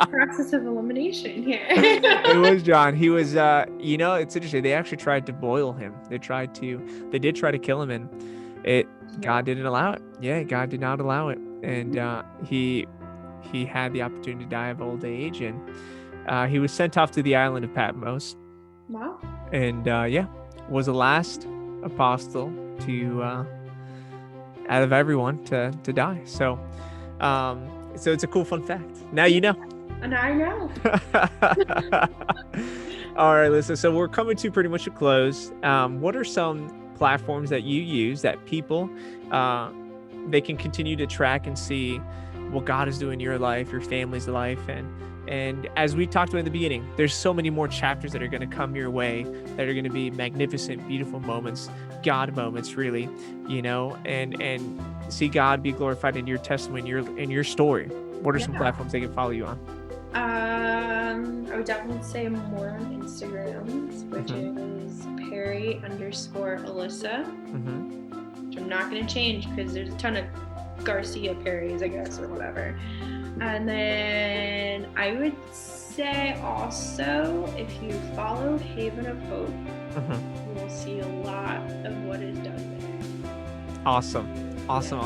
Process of elimination here. It was John. He was, it's interesting. They actually tried to boil him. They did try to kill him, and God didn't allow it. Yeah, God did not allow it, and he had the opportunity to die of old age, and he was sent off to the island of Patmos. Wow. And was the last apostle to, out of everyone, to die. So, so it's a cool fun fact. Now you know. And I know. All right, listen. So we're coming to pretty much a close. What are some platforms that you use that people they can continue to track and see what God is doing in your life, your family's life, and as we talked about in the beginning, there's so many more chapters that are going to come your way that are going to be magnificent, beautiful moments, God moments, really, and see God be glorified in your testimony, in your story. What are some platforms they can follow you on? I would definitely say more on Instagrams, which is Perry_Alyssa, which I'm not going to change because there's a ton of Garcia Perrys, I guess, or whatever. And then I would say also, if you follow Haven of Hope, you will see a lot of what is done there. Awesome. So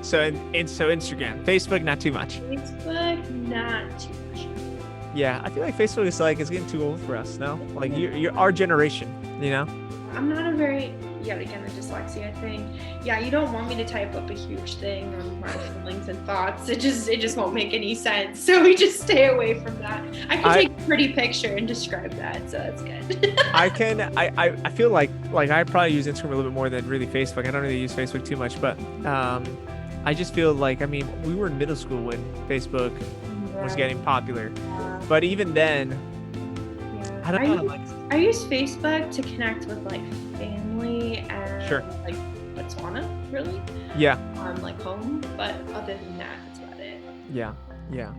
so Instagram, Facebook, not too much. Facebook, not too much. Yeah, I feel like Facebook is like it's getting too old for us. No, like you're our generation. You know. I'm not a very, yet again, the dyslexia thing. Yeah, you don't want me to type up a huge thing on my feelings and thoughts. It just won't make any sense. So we just stay away from that. I can take a pretty picture and describe that, so that's good. I feel like I probably use Instagram a little bit more than really Facebook. I don't really use Facebook too much, but I just feel like, I mean, we were in middle school when Facebook was getting popular, but even then, I don't know. I use Facebook to connect with like family and Sure. like Botswana, really. Yeah. Like home, but other than that, that's about it. Yeah. Yeah.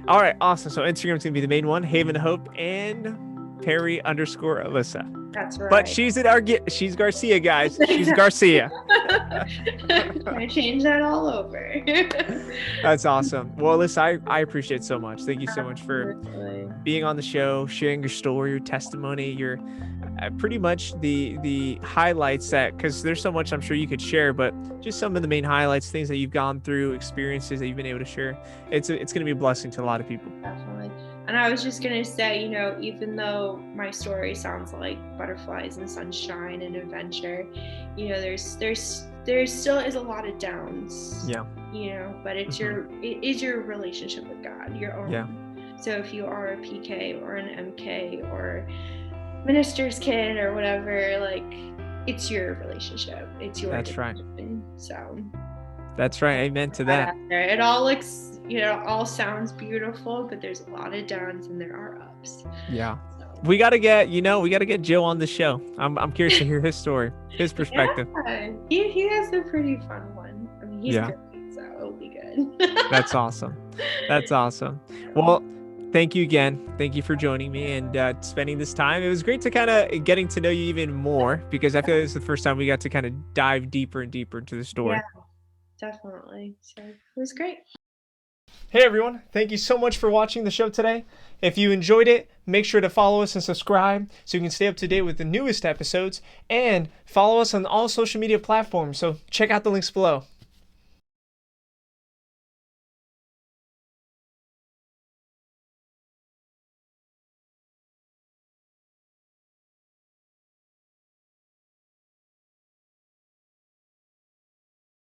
All right, awesome. So Instagram's gonna be the main one, Haven Hope and Perry_Alyssa. That's right. But she's Garcia, guys. She's Garcia. I change that all over. That's awesome. Well, Alyssa, I appreciate it so much. Thank you so much for being on the show, sharing your story, your testimony, your pretty much the highlights that, because there's so much I'm sure you could share, but just some of the main highlights, things that you've gone through, experiences that you've been able to share. It's going to be a blessing to a lot of people. Definitely. And I was just going to say, even though my story sounds like butterflies and sunshine and adventure, there still is a lot of downs. Yeah. But it is your relationship with God, your own. Yeah. So if you are a PK or an MK or minister's kid or whatever, like, it's your relationship. It's your That's right. So that's right. Amen to that. It all looks, all sounds beautiful, but there's a lot of downs and there are ups. Yeah. So. We got to get Joe on the show. I'm curious to hear his story, his perspective. Yeah. He has a pretty fun one. I mean, he's great, so it'll be good. That's awesome. Well, thank you again. Thank you for joining me and spending this time. It was great to kind of getting to know you even more, because I feel like this is the first time we got to kind of dive deeper and deeper into the story. Yeah, definitely. So it was great. Hey everyone, thank you so much for watching the show today. If you enjoyed it, make sure to follow us and subscribe so you can stay up to date with the newest episodes, and follow us on all social media platforms. So check out the links below.